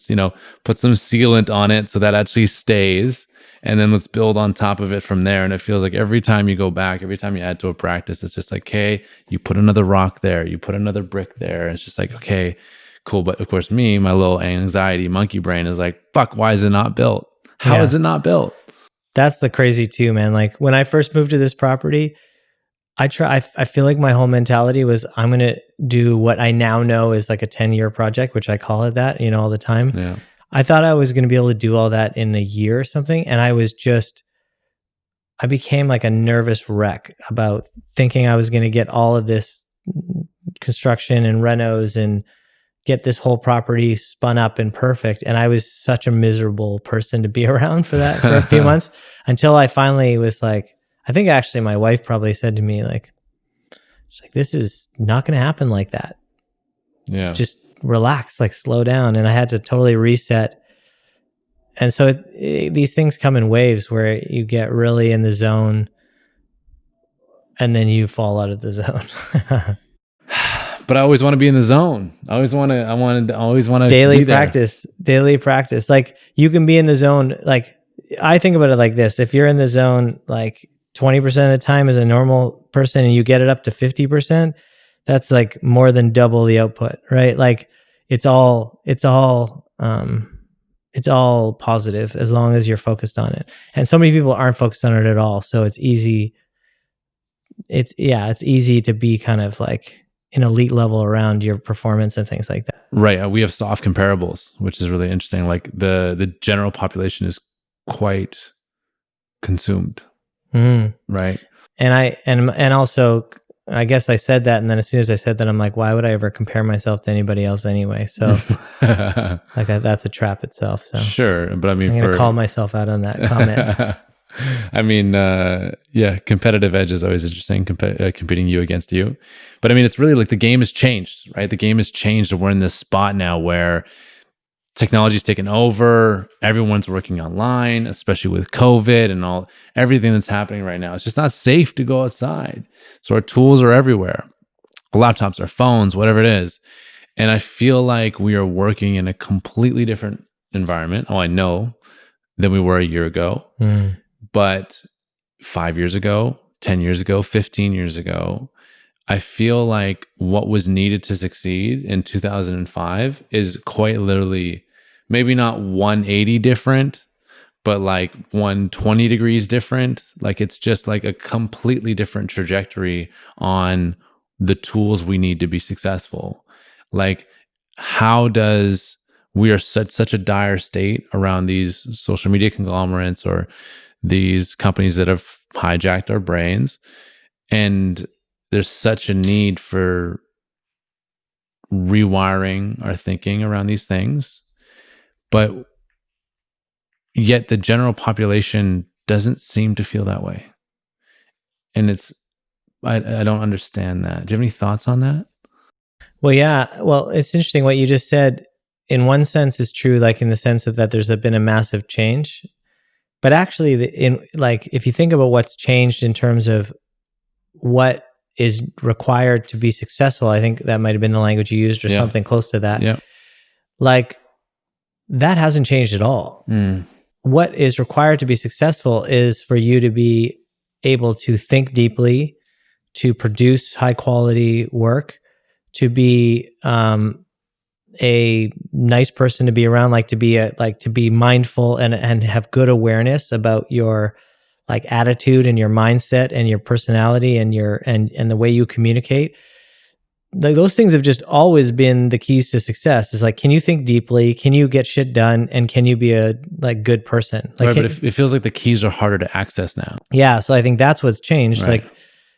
B: some sealant on it so that actually stays. And then let's build on top of it from there. And it feels like every time you go back, every time you add to a practice, it's just like, okay, you put another rock there, you put another brick there. It's just like, okay, cool. But of course, my little anxiety monkey brain is like, fuck, why is it not built? How is it not built?
A: That's the crazy too, man. Like when I first moved to this property, I feel like my whole mentality was, I'm going to do what I now know is like a 10-year project, which I call it that, all the time.
B: Yeah.
A: I thought I was going to be able to do all that in a year or something. And I became like a nervous wreck about thinking I was going to get all of this construction and renos and get this whole property spun up and perfect. And I was such a miserable person to be around for that for a few months until I finally was like, I think actually my wife probably said to me, like, she's like, this is not going to happen like that.
B: Yeah.
A: Just relax, like slow down. And I had to totally reset. And so these things come in waves where you get really in the zone and then you fall out of the zone.
B: But I always want to be in the zone. I always want to
A: daily practice. Like you can be in the zone. Like I think about it like this. If you're in the zone, like 20% of the time as a normal person and you get it up to 50%, that's like more than double the output, right? Like it's all positive as long as you're focused on it. And so many people aren't focused on it at all. So it's easy. It's easy to be kind of like an elite level around your performance and things like that.
B: Right. We have soft comparables, which is really interesting. Like the general population is quite consumed. Right.
A: And also, I guess I said that, and then as soon as I said that, I'm like, why would I ever compare myself to anybody else anyway? So, like, that's a trap itself. So
B: sure, but I mean,
A: I'm gonna call myself out on that comment.
B: I mean, yeah, competitive edge is always interesting, competing you against you. But I mean, it's really like the game has changed, right? The game has changed, and we're in this spot now where technology's taken over. Everyone's working online, especially with COVID and everything that's happening right now. It's just not safe to go outside. So our tools are everywhere, our laptops, our phones, whatever it is. And I feel like we are working in a completely different environment. Oh, I know, than we were a year ago. But 5 years ago, 10 years ago, 15 years ago, I feel like what was needed to succeed in 2005 is quite literally maybe not 180 different, but like 120 degrees different. Like it's just like a completely different trajectory on the tools we need to be successful. Like we are such a dire state around these social media conglomerates or these companies that have hijacked our brains. And there's such a need for rewiring our thinking around these things. But yet the general population doesn't seem to feel that way. And I don't understand that. Do you have any thoughts on that?
A: Well, yeah. Well, it's interesting what you just said. In one sense is true, like in the sense of that there's been a massive change. But actually, if you think about what's changed in terms of what is required to be successful, I think that might have been the language you used or something close to that.
B: Yeah.
A: Like that hasn't changed at all. What is required to be successful is for you to be able to think deeply, to produce high quality work, to be a nice person to be around, to be mindful and have good awareness about your like attitude and your mindset and your personality and and the way you communicate. Like those things have just always been the keys to success. Is like, can you think deeply? Can you get shit done? And can you be a good person? Like,
B: right, but it feels like the keys are harder to access now.
A: Yeah, so I think that's what's changed.
B: Right.
A: Like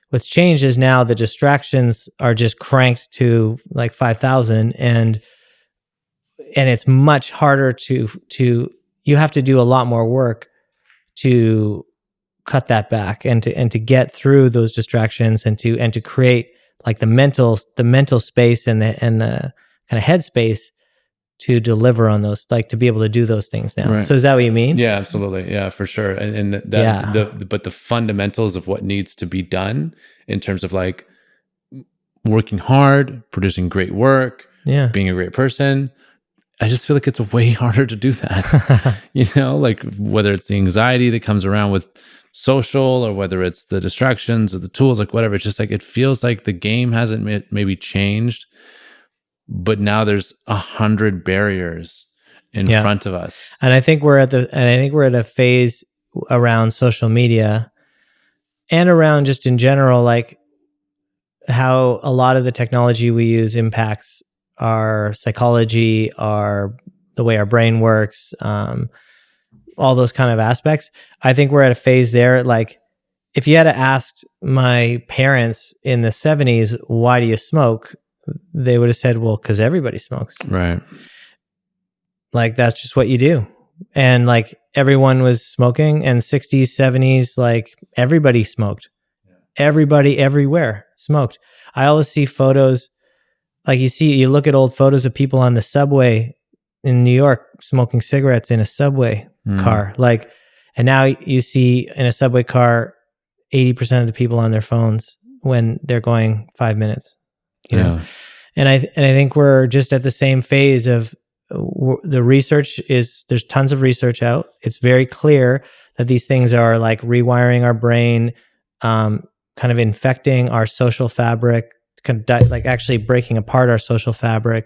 A: what's changed is now the distractions are just cranked to like 5,000 and it's much harder to you have to do a lot more work to cut that back and to get through those distractions and to create like the mental space and the kind of head space to deliver on those, like to be able to do those things now.
B: Right.
A: So is that what you mean?
B: Yeah, absolutely. Yeah, for sure. And that, but the fundamentals of what needs to be done in terms of like working hard, producing great work, being a great person, I just feel like it's way harder to do that. Like whether it's the anxiety that comes around with social or whether it's the distractions or the tools, like whatever, it's just like, it feels like the game hasn't maybe changed, but now there's 100 barriers in front of us. And
A: I think we're at a phase around social media and around just in general, like how a lot of the technology we use impacts our psychology, the way our brain works, all those kind of aspects. I think we're at a phase there. Like if you had to ask my parents in the 70s, why do you smoke? they would have said, well, because everybody smokes.
B: Right.
A: Like, that's just what you do. And like everyone was smoking, and 60s, 70s, like everybody smoked. Everybody everywhere smoked. I always see photos, like you look at old photos of people on the subway in New York smoking cigarettes in a subway car. Like, and now you see in a subway car, 80% of the people on their phones when they're going 5 minutes, you know? And I think we're just at the same phase of the research there's tons of research out. It's very clear that these things are like rewiring our brain, kind of infecting our social fabric, like actually breaking apart our social fabric,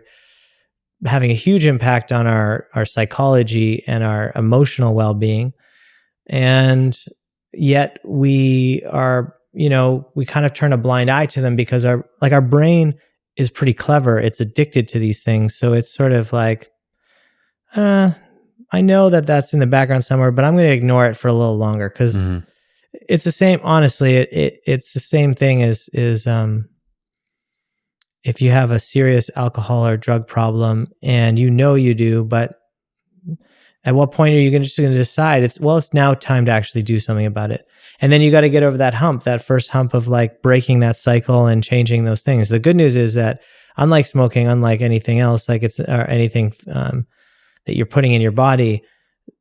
A: having a huge impact on our psychology and our emotional well-being. And yet we are, we kind of turn a blind eye to them because our brain is pretty clever. It's addicted to these things. So it's sort of like, I know that that's in the background somewhere, but I'm going to ignore it for a little longer because it's the same. Honestly, it's the same thing as if you have a serious alcohol or drug problem and you do, but at what point are you just going to decide it's now time to actually do something about it? And then you got to get over that first hump of like breaking that cycle and changing those things. The good news is that unlike smoking, unlike anything else, like or anything that you're putting in your body,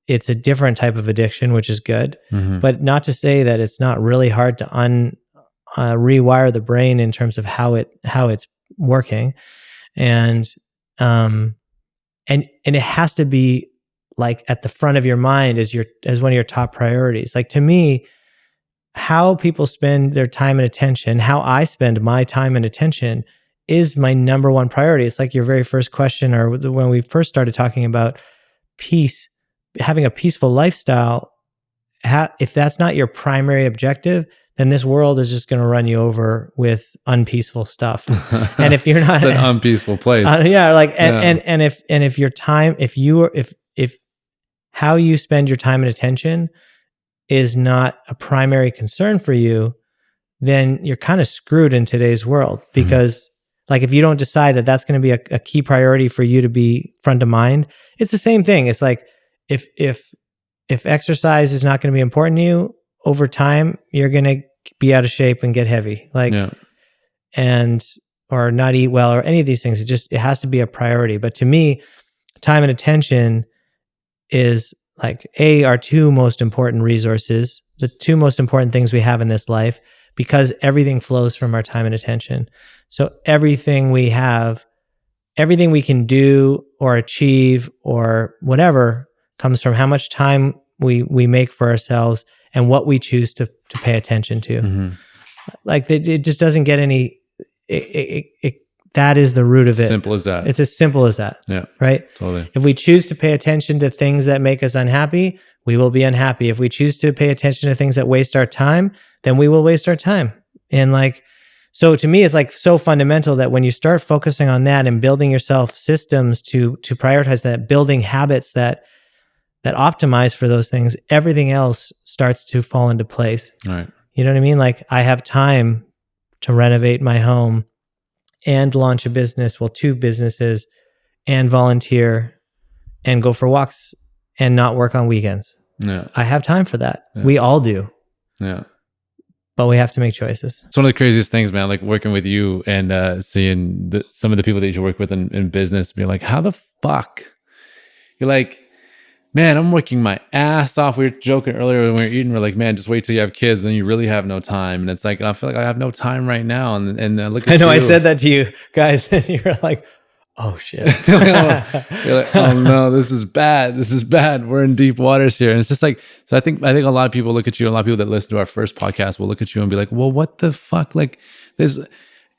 A: it's a different type of addiction, which is good. But not to say that it's not really hard to rewire the brain in terms of how it's working, and it has to be like at the front of your mind as one of your top priorities. Like, to me, how people spend their time and attention, how I spend my time and attention, is my number one priority. It's like your very first question, or when we first started talking about peace, having a peaceful lifestyle. If that's not your primary objective, then this world is just going to run you over with unpeaceful stuff. And if you're not,
B: it's an unpeaceful place.
A: And if your time, if how you spend your time and attention is not a primary concern for you, then you're kind of screwed in today's world. Because like, if you don't decide that that's going to be a key priority for you to be front of mind, it's the same thing. It's like, if exercise is not going to be important to you, over time, you're going to be out of shape and get heavy, or not eat well, or any of these things. It has to be a priority. But to me, time and attention is like our two most important resources, the two most important things we have in this life, because everything flows from our time and attention. So everything we have, everything we can do or achieve or whatever, comes from how much time we make for ourselves and what we choose to pay attention to. Like, it just doesn't get any, that is the root of it.
B: Simple as that.
A: It's as simple as that.
B: Yeah.
A: Right?
B: Totally.
A: If we choose to pay attention to things that make us unhappy, we will be unhappy. If we choose to pay attention to things that waste our time, then we will waste our time. And like, so to me, it's like so fundamental that when you start focusing on that and building yourself systems to prioritize that, building habits that optimize for those things, everything else starts to fall into place.
B: Right.
A: You know what I mean? Like, I have time to renovate my home and launch a business, two businesses, and volunteer and go for walks and not work on weekends.
B: Yeah.
A: I have time for that.
B: Yeah.
A: We all do.
B: Yeah.
A: But we have to make choices.
B: It's one of the craziest things, man, like working with you and seeing some of the people that you work with in business, be like, how the fuck? You're like, man, I'm working my ass off. We were joking earlier when we were eating. We're like, man, just wait till you have kids, then you really have no time. And it's like, I feel like I have no time right now. And look at
A: I know,
B: you.
A: I said that to you guys, and you're like, oh shit.
B: You're like, oh no, this is bad. This is bad. We're in deep waters here. And it's just like, so I think a lot of people look at you, a lot of people that listen to our first podcast will look at you and be like, well, what the fuck? Like, this.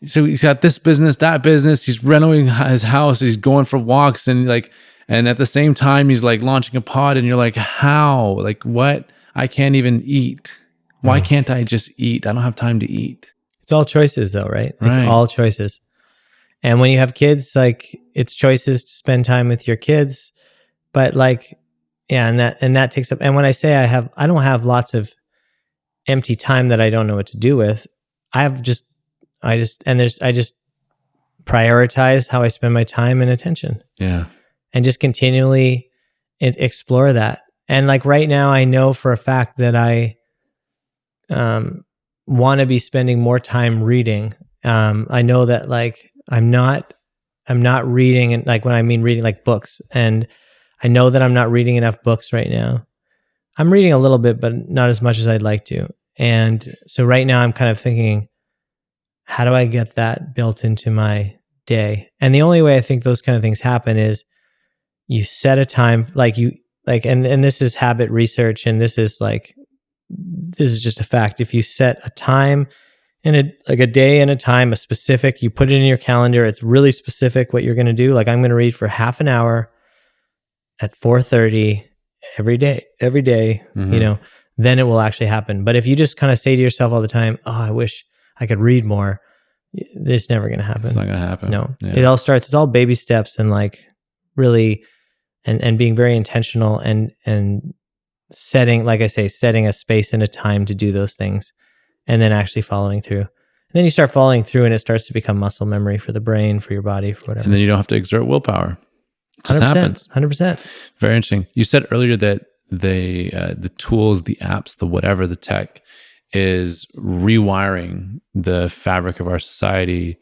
B: So he's got this business, that business. He's renovating his house. He's going for walks, and like. And at the same time, he's like launching a pod, and you're like, how? Like, what? I can't even eat. Why can't I just eat? I don't have time to eat.
A: It's all choices though, right? It's all choices. And when you have kids, like, it's choices to spend time with your kids. But like, yeah, and that takes up. And when I say I don't have lots of empty time that I don't know what to do with. I just prioritize how I spend my time and attention.
B: Yeah.
A: And just continually explore that. And like right now, I know for a fact that I want to be spending more time reading. I know that like I'm not reading, and like when I mean reading, like books, and I know that I'm not reading enough books right now. I'm reading a little bit, but not as much as I'd like to. And so right now I'm kind of thinking, how do I get that built into my day? And the only way I think those kind of things happen is you set a time, and this is habit research, and this is just a fact. If you set a time and a day and a time, a specific, you put it in your calendar, it's really specific what you're going to do. Like I'm going to read for half an hour at 4:30 every day,
B: Mm-hmm.
A: then it will actually happen. But if you just kind of say to yourself all the time, oh, I wish I could read more, it's never going to happen.
B: It's not going to happen.
A: No,
B: Yeah.
A: it's all baby steps, and like really, and being very intentional and setting, like I say, setting a space and a time to do those things, and then actually following through. And then you start following through, and it starts to become muscle memory for the brain, for your body, for whatever.
B: And then you don't have to exert willpower. It just
A: 100%,
B: happens.
A: 100%.
B: Very interesting. You said earlier that the tools, the apps, the whatever, the tech is rewiring the fabric of our society,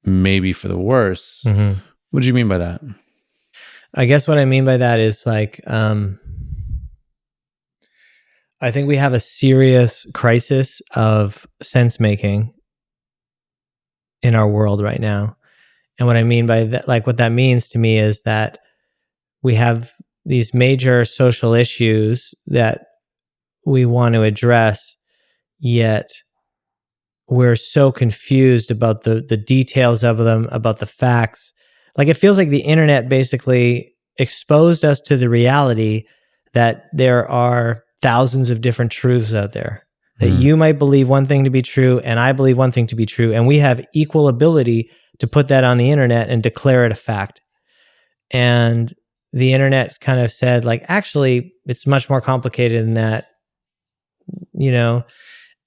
B: maybe for the worse.
A: Mm-hmm.
B: What do you mean by that?
A: I guess what I mean by that is like, I think we have a serious crisis of sense making in our world right now. And what I mean by that, like what that means to me is that we have these major social issues that we want to address, yet we're so confused about the details of them, about the facts. Like it feels like the internet basically exposed us to the reality that there are thousands of different truths out there. That you might believe one thing to be true, and I believe one thing to be true, and we have equal ability to put that on the internet and declare it a fact. And the internet kind of said, like, actually, it's much more complicated than that,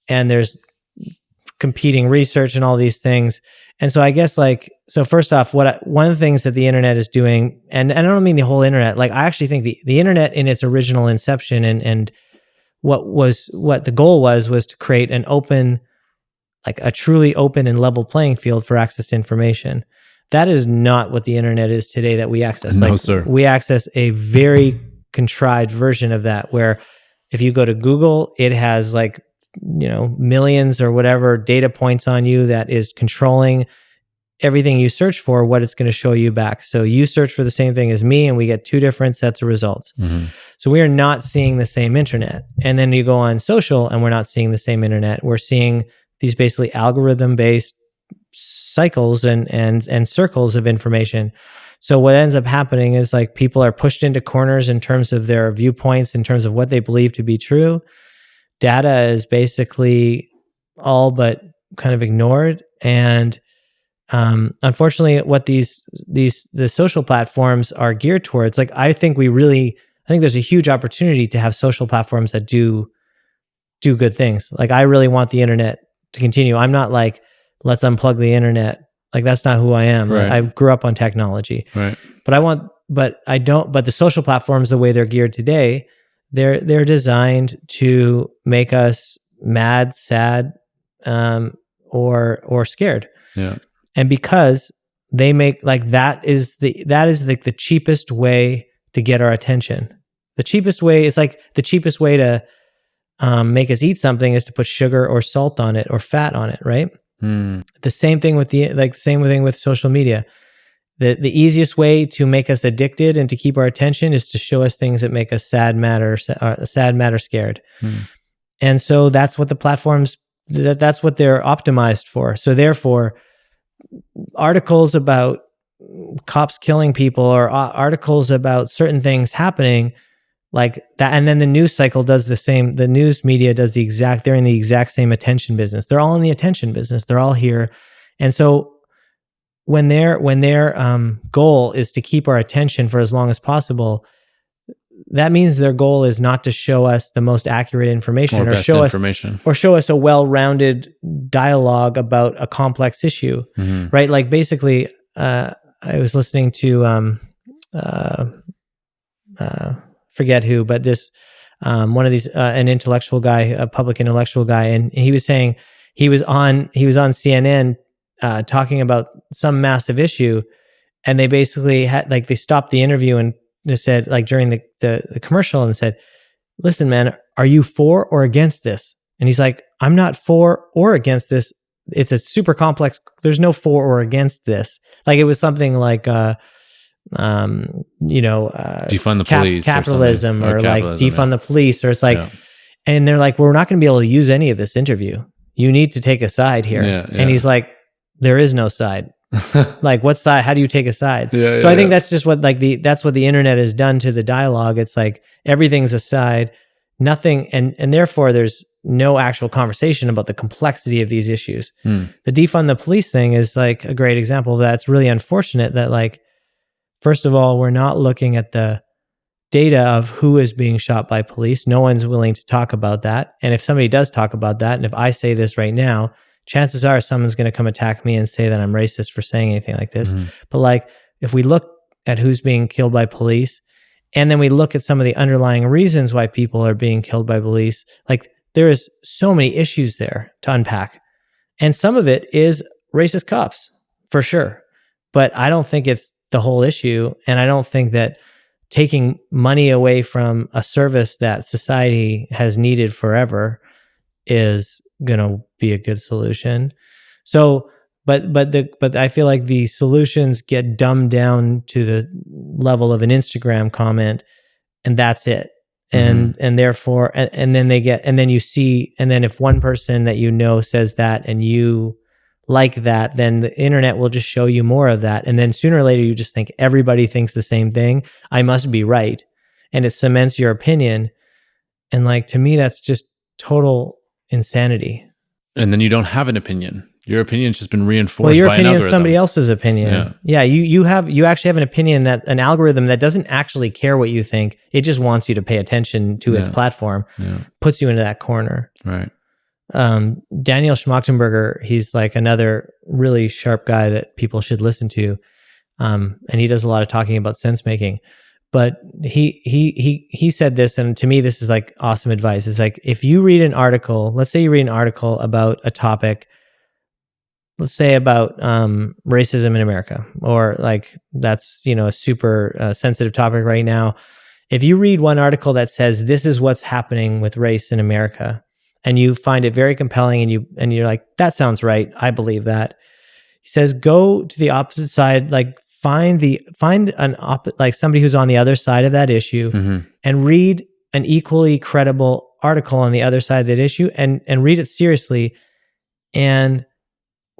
A: and there's competing research and all these things. And so I guess so first off, one of the things that the internet is doing, and I don't mean the whole internet, like I actually think the internet in its original inception and what the goal was to create an open, like a truly open and level playing field for access to information. That is not what the internet is today that we access.
B: No, sir.
A: We access a very contrived version of that, where if you go to Google, it has millions or whatever data points on you that is controlling everything you search for, what it's going to show you back. So you search for the same thing as me, and we get two different sets of results.
B: Mm-hmm.
A: So we are not seeing the same internet. And then you go on social, and we're not seeing the same internet. We're seeing these basically algorithm-based cycles and circles of information. So what ends up happening is like people are pushed into corners in terms of their viewpoints, in terms of what they believe to be true. Data is basically all but kind of ignored. And unfortunately, what the social platforms are geared towards, like I think there's a huge opportunity to have social platforms that do good things. Like I really want the internet to continue. I'm not like, let's unplug the internet. Like that's not who I am.
B: Right.
A: I grew up on technology.
B: Right.
A: But the social platforms, the way they're geared today, they're designed to make us mad, sad, or scared.
B: Yeah.
A: And because they make that is the cheapest way to get our attention. The cheapest way, it's like the cheapest way to make us eat something is to put sugar or salt on it or fat on it, right? The same thing with with social media. The easiest way to make us addicted and to keep our attention is to show us things that make us sad, mad, or scared. And so that's what the platforms, that's what they're optimized for. So therefore, articles about cops killing people or articles about certain things happening like that, and then the news cycle does the same. The news media does they're in the exact same attention business. They're all in the attention business. They're all here. And so when their goal is to keep our attention for as long as possible, that means their goal is not to show us the most accurate information or show us a well-rounded dialogue about a complex issue, right? Like basically, I was listening to uh, forget who, but this one of these an intellectual guy, a public intellectual guy, and he was saying he was on CNN talking about some massive issue, and they basically had like they stopped the interview and they said like during the commercial and said, "Listen, man, are you for or against this?" And he's like, "I'm not for or against this. It's a super complex. There's no for or against this." Like it was something like defund
B: the police
A: capitalism or like defund
B: yeah.
A: the police, or it's like,
B: Yeah.
A: and they're like, we're not going to be able to use any of this interview. You need to take a side here.
B: Yeah, yeah.
A: And he's like, there is no side. Like what side? How do you take a side?
B: Yeah,
A: so I think that's just what that's what the internet has done to the dialogue. It's like everything's a side, nothing, and therefore there's no actual conversation about the complexity of these issues. The defund the police thing is like a great example of that. It's really unfortunate that like, first of all, we're not looking at the data of who is being shot by police. No one's willing to talk about that. And if somebody does talk about that, and if I say this right now, chances are someone's going to come attack me and say that I'm racist for saying anything like this. But like, if we look at who's being killed by police, and then we look at some of the underlying reasons why people are being killed by police, like there is so many issues there to unpack. And some of it is racist cops, for sure. But I don't think it's the whole issue. And I don't think that taking money away from a service that society has needed forever is going to be a good solution. So, but I feel like the solutions get dumbed down to the level of an Instagram comment, and that's it. And therefore, and then you see, and then if one person that you know says that and you like that, then the internet will just show you more of that. And then sooner or later, you just think everybody thinks the same thing. I must be right. And it cements your opinion. And like, to me, that's just total insanity.
B: And then you don't have an opinion. Your opinion's just been reinforced.
A: Well, your
B: by
A: opinion
B: an
A: is somebody else's opinion. Yeah. You actually have an opinion, that an algorithm that doesn't actually care what you think. It just wants you to pay attention to its platform, puts you into that corner.
B: Right.
A: Daniel Schmachtenberger, he's like another really sharp guy that people should listen to. And he does a lot of talking about sense making. But he said this, and to me, this is like awesome advice. It's like, if you read an article, let's say you read an article about a topic, let's say about racism in America, or like that's, a super sensitive topic right now. If you read one article that says this is what's happening with race in America, and you find it very compelling, and you're like, that sounds right, I believe that. He says, go to the opposite side, like find somebody who's on the other side of that issue, and read an equally credible article on the other side of that issue, and read it seriously. And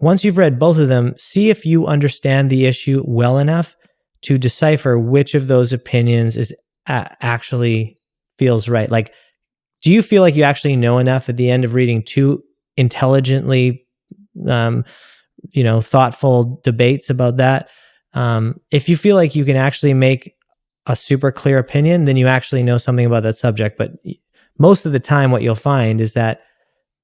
A: once you've read both of them, see if you understand the issue well enough to decipher which of those opinions is actually feels right. Like, do you feel like you actually know enough at the end of reading two intelligently, thoughtful debates about that? If you feel like you can actually make a super clear opinion, then you actually know something about that subject. But most of the time, what you'll find is that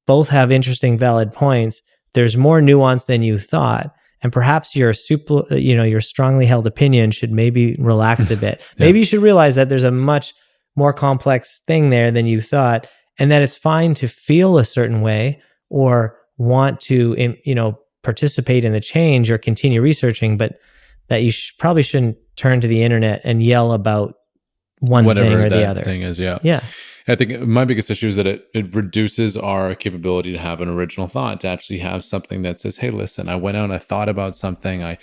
A: both have interesting, valid points. There's more nuance than you thought. And perhaps your strongly held opinion should maybe relax a bit. Maybe you should realize that there's a much more complex thing there than you thought, and that it's fine to feel a certain way or want to, participate in the change or continue researching, but that you probably shouldn't turn to the internet and yell about whatever thing or the other
B: thing is.
A: Yeah.
B: I think my biggest issue is that it reduces our capability to have an original thought, to actually have something that says, hey, listen, I went out and I thought about something, I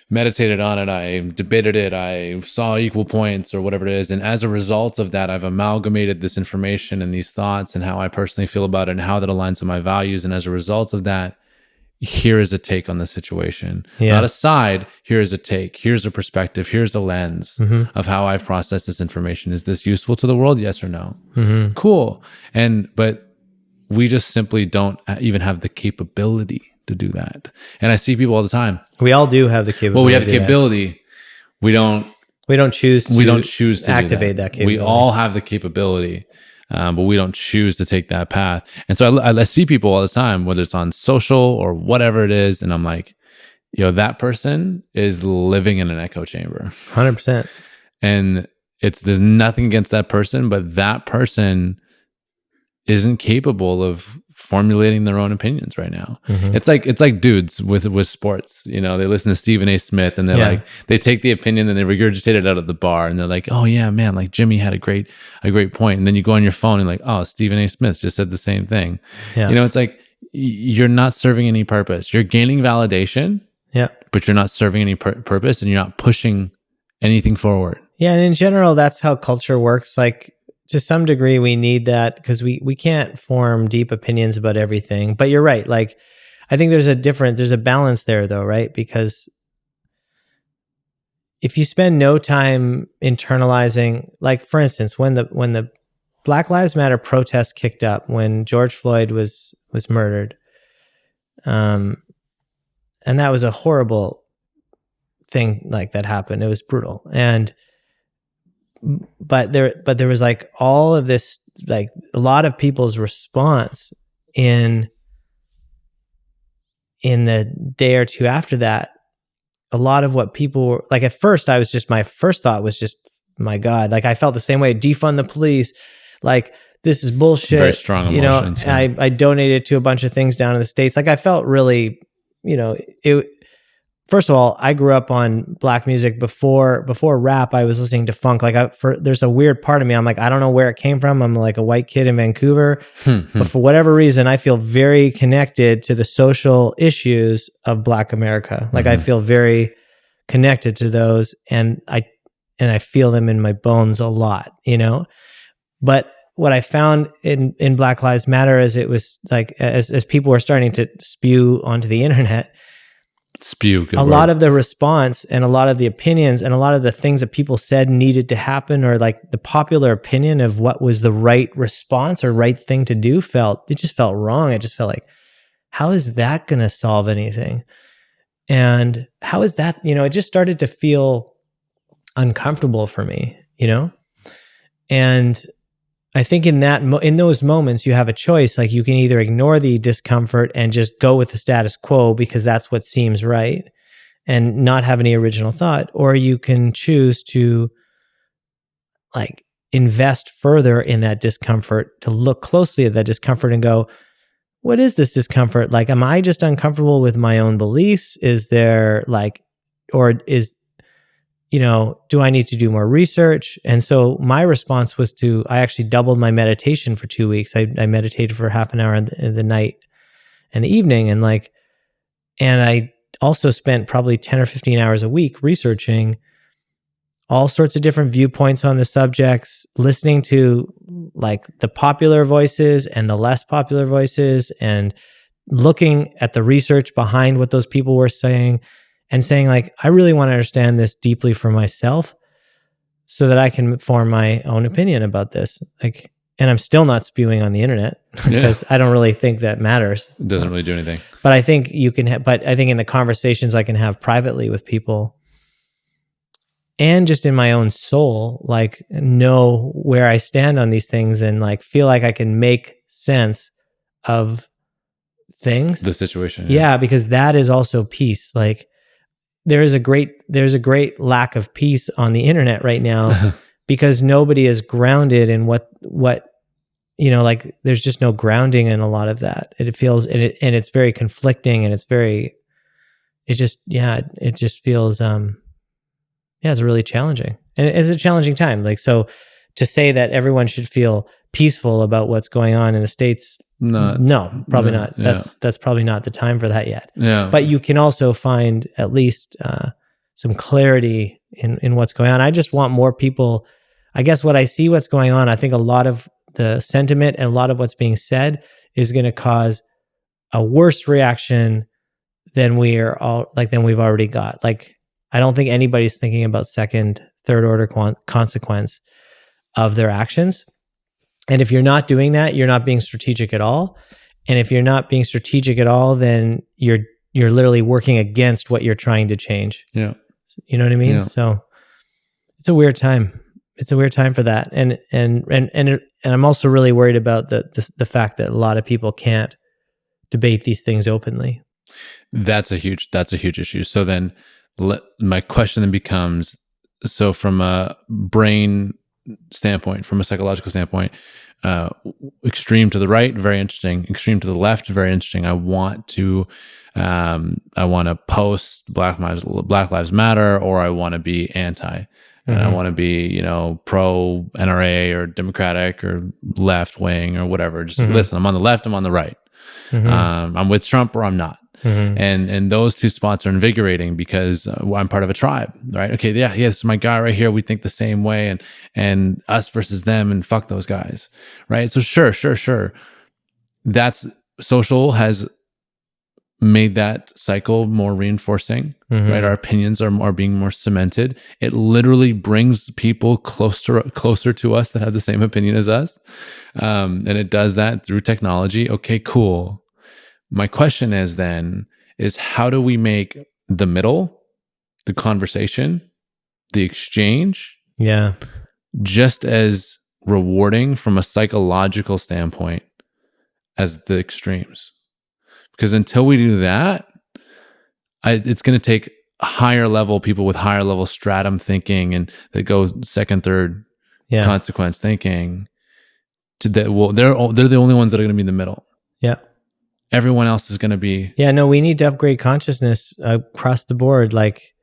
B: meditated on it, I debated it, I saw equal points or whatever it is. And as a result of that, I've amalgamated this information and these thoughts and how I personally feel about it and how that aligns with my values. And as a result of that, here is a take on the situation. Not a side, here is a take, here's a perspective, here's a lens of how I've processed this information. Is this useful to the world? Yes or no? Cool. But we just simply don't even have the capability to do that. And I see people all the time.
A: We all do have the capability.
B: Well, we have the capability. We don't choose to
A: activate that capability.
B: We all have the capability, but we don't choose to take that path. And so I see people all the time, whether it's on social or whatever it is, and I'm like, that person is living in an echo chamber.
A: 100%.
B: And there's nothing against that person, but that person isn't capable of formulating their own opinions right now.
A: Mm-hmm.
B: It's like dudes with sports. They listen to Stephen A. Smith and they're they take the opinion and they regurgitate it out at the bar and they're like, oh yeah, man, like Jimmy had a great point. And then you go on your phone and like, oh, Stephen A. Smith just said the same thing.
A: Yeah.
B: It's like you're not serving any purpose. You're gaining validation, but you're not serving any purpose and you're not pushing anything forward.
A: Yeah, and in general, that's how culture works. Like, to some degree, we need that because we can't form deep opinions about everything. But you're right. Like, I think there's a balance there, though, right? Because if you spend no time internalizing, like, for instance, when the Black Lives Matter protests kicked up, when George Floyd was murdered, and that was a horrible thing, like, that happened. It was brutal, but there was like all of this, like a lot of people's response in the day or two after that. A lot of what people were like, at first my first thought was just, my God, like I felt the same way. Defund the police. Like, this is bullshit.
B: Very strong emotions.
A: I donated to a bunch of things down in the States. Like, I felt really, first of all, I grew up on black music before rap. I was listening to funk. Like, there's a weird part of me. I'm like, I don't know where it came from. I'm like a white kid in Vancouver, but for whatever reason, I feel very connected to the social issues of Black America. Like, I feel very connected to those, and I feel them in my bones a lot. But what I found in Black Lives Matter is it was like, as people were starting to spew onto the internet. A lot of the response and a lot of the opinions and a lot of the things that people said needed to happen, or like the popular opinion of what was the right response or right thing to do, just felt wrong. It just felt like, how is that going to solve anything? And how is that, it just started to feel uncomfortable for me, and I think in those moments, you have a choice. Like, you can either ignore the discomfort and just go with the status quo because that's what seems right and not have any original thought, or you can choose to like invest further in that discomfort, to look closely at that discomfort and go, what is this discomfort? Like, am I just uncomfortable with my own beliefs? Is there like, or is, do I need to do more research? And so my response was I actually doubled my meditation for 2 weeks. I meditated for half an hour in the night and the evening. And I also spent probably 10 or 15 hours a week researching all sorts of different viewpoints on the subjects, listening to like the popular voices and the less popular voices, and looking at the research behind what those people were saying, and saying like, I really want to understand this deeply for myself so that I can form my own opinion about this. Like, and I'm still not spewing on the internet because I don't really think that matters.
B: It doesn't really do anything.
A: But I think you can but I think in the conversations I can have privately with people, and just in my own soul, like, know where I stand on these things and like feel like I can make sense of things.
B: The situation.
A: Yeah, because that is also peace. Like, there's a great lack of peace on the internet right now because nobody is grounded in what like, there's just no grounding in a lot of that. It feels, and it's very conflicting, and it just feels, it's really challenging, and it's a challenging time. Like, so to say that everyone should feel peaceful about what's going on in the States, probably not. That's probably not the time for that yet.
B: Yeah.
A: But you can also find at least some clarity in what's going on. I just want more people. I guess what I see what's going on, I think a lot of the sentiment and a lot of what's being said is going to cause a worse reaction than we've already got. Like, I don't think anybody's thinking about second, third order consequence of their actions. And if you're not doing that, you're not being strategic at all. And if you're not being strategic at all, then you're literally working against what you're trying to change.
B: Yeah.
A: You know what I mean?
B: Yeah.
A: So it's a weird time. It's a weird time for that. And I'm also really worried about the fact that a lot of people can't debate these things openly.
B: That's a huge issue. So then my question then becomes, so from a brain standpoint, from a psychological standpoint, extreme to the right, very interesting. Extreme to the left, very interesting. I want to post Black Lives Matter, or I want to be anti. And I want to be, pro NRA or Democratic or left wing or whatever. Just listen, I'm on the left, I'm on the right. I'm with Trump or I'm not. And those two spots are invigorating because I'm part of a tribe, right? Okay, yeah, this is my guy right here. We think the same way, and us versus them, and fuck those guys, right? So sure. That's social has made that cycle more reinforcing, right? Our opinions are being more cemented. It literally brings people closer to us that have the same opinion as us, and it does that through technology. Okay, cool. My question is how do we make the middle, the conversation, the exchange, just as rewarding from a psychological standpoint as the extremes? Because until we do that, it's going to take higher level people with higher level stratum thinking and that go second, third consequence thinking to that. Well, they're the only ones that are going to be in the middle.
A: Yeah.
B: Everyone else is going to be.
A: Yeah, no, we need to upgrade consciousness across the board. Like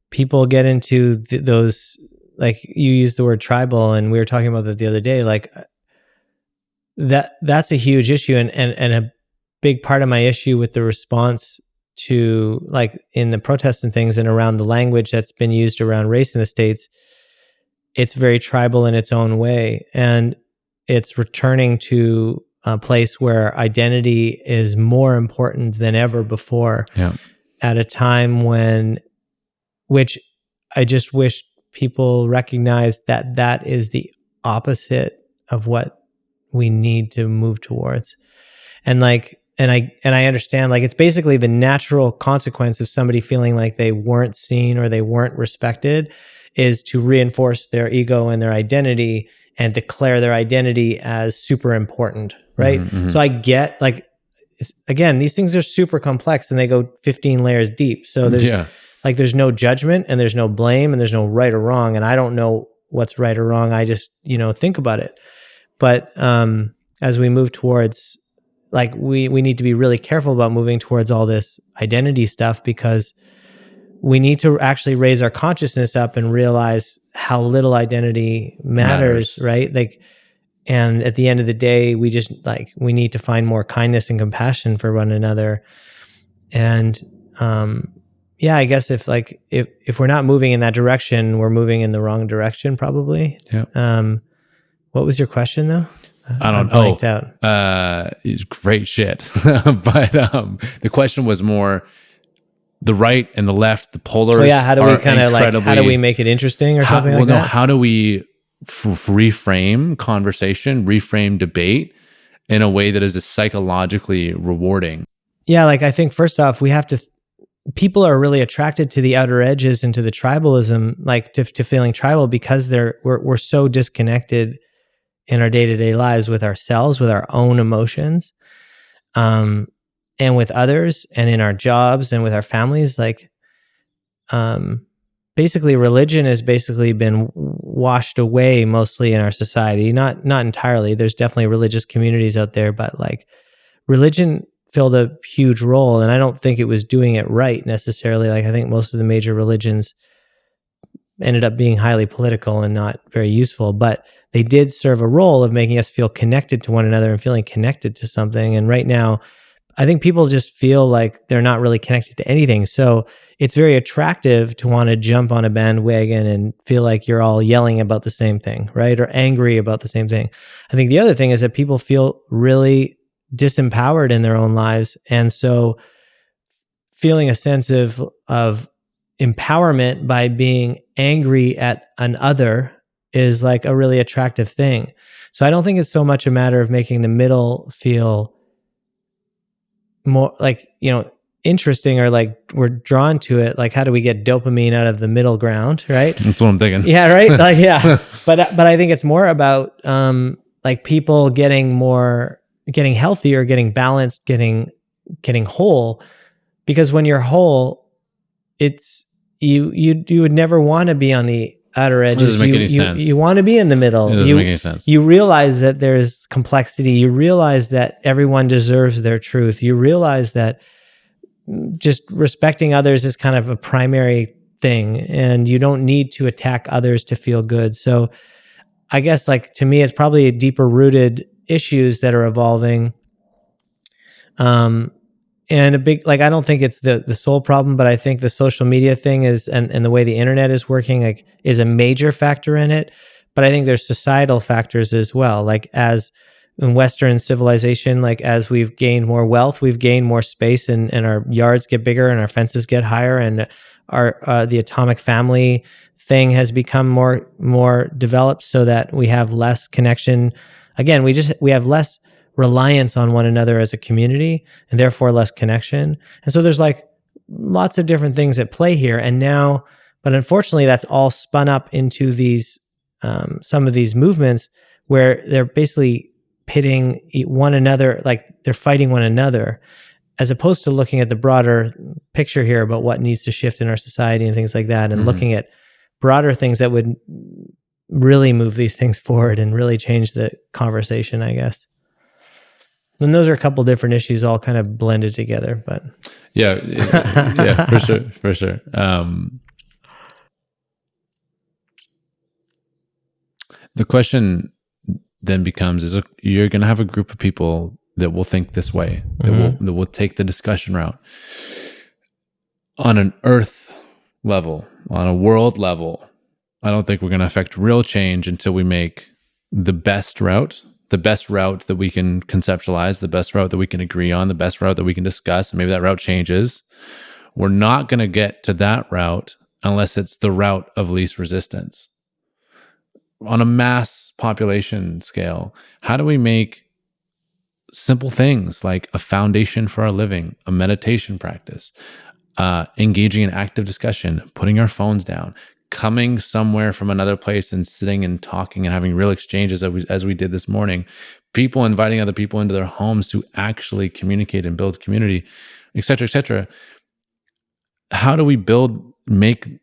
A: people get into those, like you used the word tribal, and we were talking about that the other day. Like that's a huge issue, and a big part of my issue with the response to, like, in the protests and things and around the language that's been used around race in the States, it's very tribal in its own way, and it's returning to a place where identity is more important than ever before. At a time which I just wish people recognize that is the opposite of what we need to move towards. And I understand, like, it's basically the natural consequence of somebody feeling like they weren't seen or they weren't respected is to reinforce their ego and their identity and declare their identity as super important, right? So I get, like, again, these things are super complex and they go 15 layers deep. So there's no judgment and there's no blame and there's no right or wrong. And I don't know what's right or wrong. I just, think about it. But as we move towards, like, we need to be really careful about moving towards all this identity stuff, because we need to actually raise our consciousness up and realize how little identity matters. Right? Like, and at the end of the day, we just, like, we need to find more kindness and compassion for one another. And I guess if we're not moving in that direction, we're moving in the wrong direction, probably. What was your question though?
B: I don't know. Blanked out. Great shit. But the question was more the right and the left, the polar.
A: How do we kind of, like, how do we make it interesting or something like that?
B: How do we reframe conversation, reframe debate in a way that is psychologically rewarding?
A: Yeah, like, I think first off, we have to, people are really attracted to the outer edges and to the tribalism, like to feeling tribal, because we're so disconnected in our day-to-day lives with ourselves, with our own emotions, and with others, and in our jobs and with our families. Like, basically religion has basically been washed away mostly in our society. Not entirely. There's definitely religious communities out there, but, like, religion filled a huge role, and I don't think it was doing it right necessarily. Like, I think most of the major religions ended up being highly political and not very useful, but they did serve a role of making us feel connected to one another and feeling connected to something. And right now, I think people just feel like they're not really connected to anything. So it's very attractive to want to jump on a bandwagon and feel like you're all yelling about the same thing, right? Or angry about the same thing. I think the other thing is that people feel really disempowered in their own lives. And so feeling a sense of empowerment by being angry at an other is, like, a really attractive thing. So I don't think it's so much a matter of making the middle feel more, like, interesting, or like we're drawn to it. Like, how do we get dopamine out of the middle ground, right?
B: That's what I'm thinking.
A: Yeah, right? Like, yeah. But I think it's more about like people getting healthier, getting balanced, getting whole, because when you're whole, it's you would never want to be on the outer edges.
B: It doesn't make any sense.
A: You want to be in the middle.
B: It doesn't make any sense.
A: You realize that there's complexity. You realize that everyone deserves their truth. You realize that just respecting others is kind of a primary thing, and you don't need to attack others to feel good. So I guess, like, to me, it's probably deeper rooted issues that are evolving. And a big, like, I don't think it's the sole problem, but I think the social media thing is, and the way the internet is working, like, is a major factor in it. But I think there's societal factors as well. Like, as in Western civilization, like, as we've gained more wealth, we've gained more space, and our yards get bigger and our fences get higher, and our the atomic family thing has become more developed, so that we have less connection. Again, we have less reliance on one another as a community, and therefore less connection. And so there's, like, lots of different things at play here. And now, but unfortunately, that's all spun up into these some of these movements where they're basically pitting one another, like they're fighting one another, as opposed to looking at the broader picture here about what needs to shift in our society and things like that, and looking at broader things that would really move these things forward and really change the conversation, I guess. And those are a couple different issues all kind of blended together, but
B: yeah, for sure. The question then becomes: is you're going to have a group of people that will think this way, that will take the discussion route on an earth level, on a world level. I don't think we're going to affect real change until we make the best route that we can conceptualize, the best route that we can agree on, the best route that we can discuss, and maybe that route changes. We're not going to get to that route unless it's the route of least resistance. On a mass population scale, how do we make simple things like a foundation for our living, a meditation practice, engaging in active discussion, putting our phones down, coming somewhere from another place and sitting and talking and having real exchanges as we did this morning, people inviting other people into their homes to actually communicate and build community, et cetera, et cetera. How do we make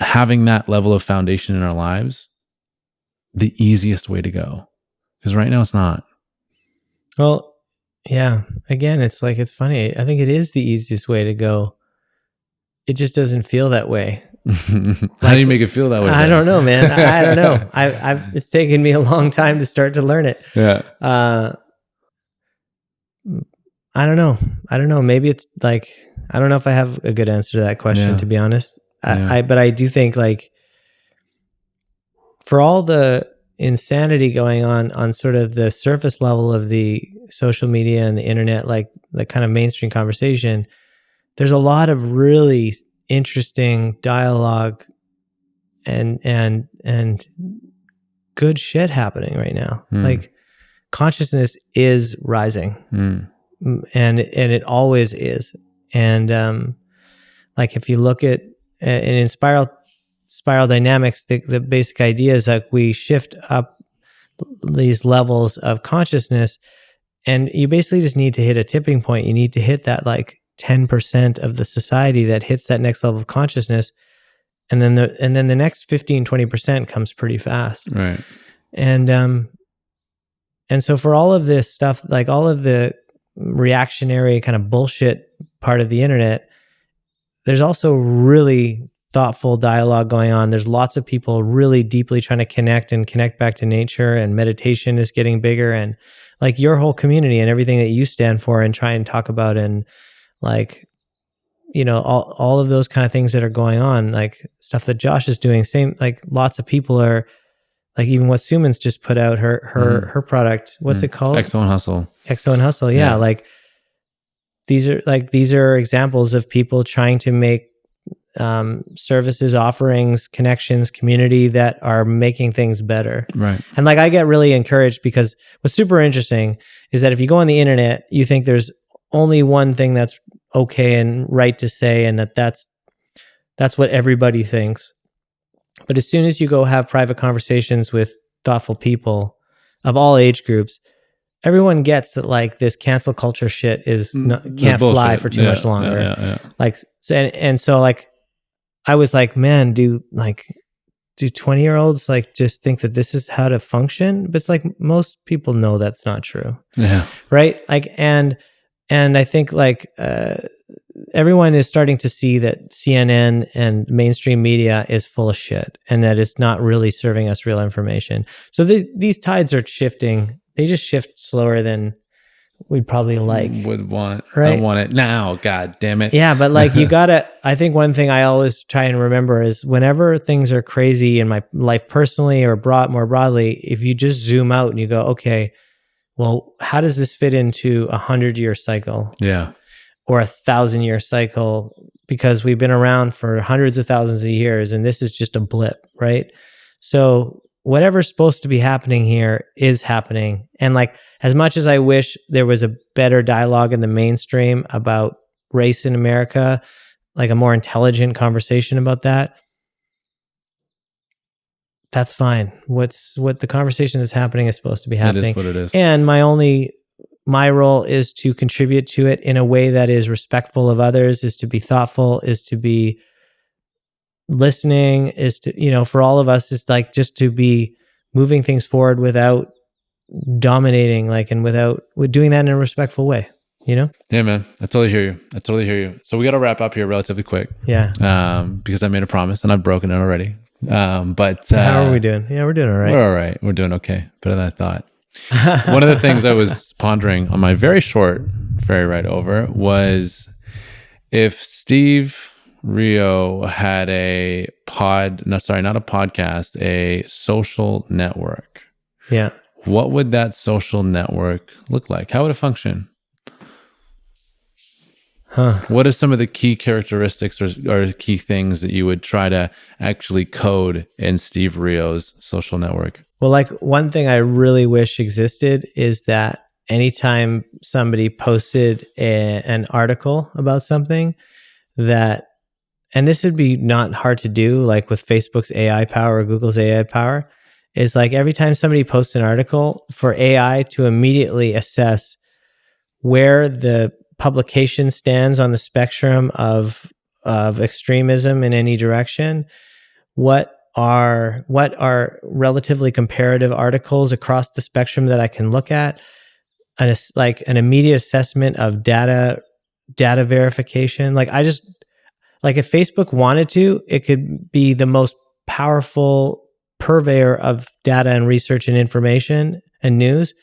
B: having that level of foundation in our lives the easiest way to go? Because right now it's not.
A: Well, yeah, again, it's like, it's funny. I think it is the easiest way to go. It just doesn't feel that way.
B: How do you make it feel that way?
A: I don't know, man. I don't know. It's taken me a long time to start to learn it.
B: Yeah.
A: I don't know. Maybe it's like, I don't know if I have a good answer to that question, to be honest. But I do think, like, for all the insanity going on sort of the surface level of the social media and the internet, like the kind of mainstream conversation, there's a lot of really interesting dialogue and good shit happening right now. Like, consciousness is rising, and it always is. And like, if you look at in spiral dynamics, the basic idea is that we shift up these levels of consciousness, and you basically just need to hit a tipping point. You need to hit that, like, 10% of the society that hits that next level of consciousness, and then the next 15-20% comes pretty fast,
B: right?
A: And so for all of this stuff, like all of the reactionary kind of bullshit part of the internet, there's also really thoughtful dialogue going on. There's lots of people really deeply trying to connect back to nature, and meditation is getting bigger, and like your whole community and everything that you stand for and try and talk about, and like, you know, all of those kind of things that are going on, like stuff that Josh is doing, same, like lots of people are, like, even what Suman's just put out, her product, what's it called?
B: Exo and Hustle.
A: Yeah. Like, these are examples of people trying to make services, offerings, connections, community that are making things better.
B: Right.
A: And like, I get really encouraged, because what's super interesting is that if you go on the internet, you think there's only one thing that's okay and right to say, and that's what everybody thinks. But as soon as you go have private conversations with thoughtful people of all age groups, everyone gets that like this cancel culture shit is can't fly for too much longer.
B: Yeah.
A: Like, and so like, I was like, man, do 20-year-olds like just think that this is how to function? But it's like most people know that's not true.
B: Yeah.
A: Right. Like, and I think like everyone is starting to see that CNN and mainstream media is full of shit and that it's not really serving us real information. So these tides are shifting. They just shift slower than we'd probably
B: would want.
A: Right?
B: I want it now. God damn it.
A: Yeah, but like you gotta. I think one thing I always try and remember is whenever things are crazy in my life personally or more broadly, if you just zoom out and you go, okay, well, how does this fit into 100-year cycle?
B: Yeah.
A: Or 1,000-year cycle, because we've been around for hundreds of thousands of years and this is just a blip, right? So whatever's supposed to be happening here is happening. And like, as much as I wish there was a better dialogue in the mainstream about race in America, like a more intelligent conversation about that, that's fine. What the conversation that's happening is supposed to be happening.
B: It is what it is.
A: And my role is to contribute to it in a way that is respectful of others, is to be thoughtful, is to be listening, is to, for all of us, is like just to be moving things forward without dominating, like, and with doing that in a respectful way, Yeah,
B: man. I totally hear you. So we got to wrap up here relatively quick.
A: Yeah.
B: Because I made a promise and I've broken it already. But
A: how are we doing? Yeah, we're doing all right.
B: We're all right. We're doing okay. Better than I thought. One of the things I was pondering on my very short ferry ride over was if Steve Rio had a social network.
A: Yeah.
B: What would that social network look like? How would it function? What are some of the key characteristics or key things that you would try to actually code in Steve Rio's social network?
A: Well, like one thing I really wish existed is that anytime somebody posted an article about something and this would be not hard to do, like with Facebook's AI power or Google's AI power, is like every time somebody posts an article, for AI to immediately assess where the publication stands on the spectrum of extremism in any direction, what are relatively comparative articles across the spectrum that I can look at, and like an immediate assessment of data verification. Like if Facebook wanted to, it could be the most powerful purveyor of data and research and information and news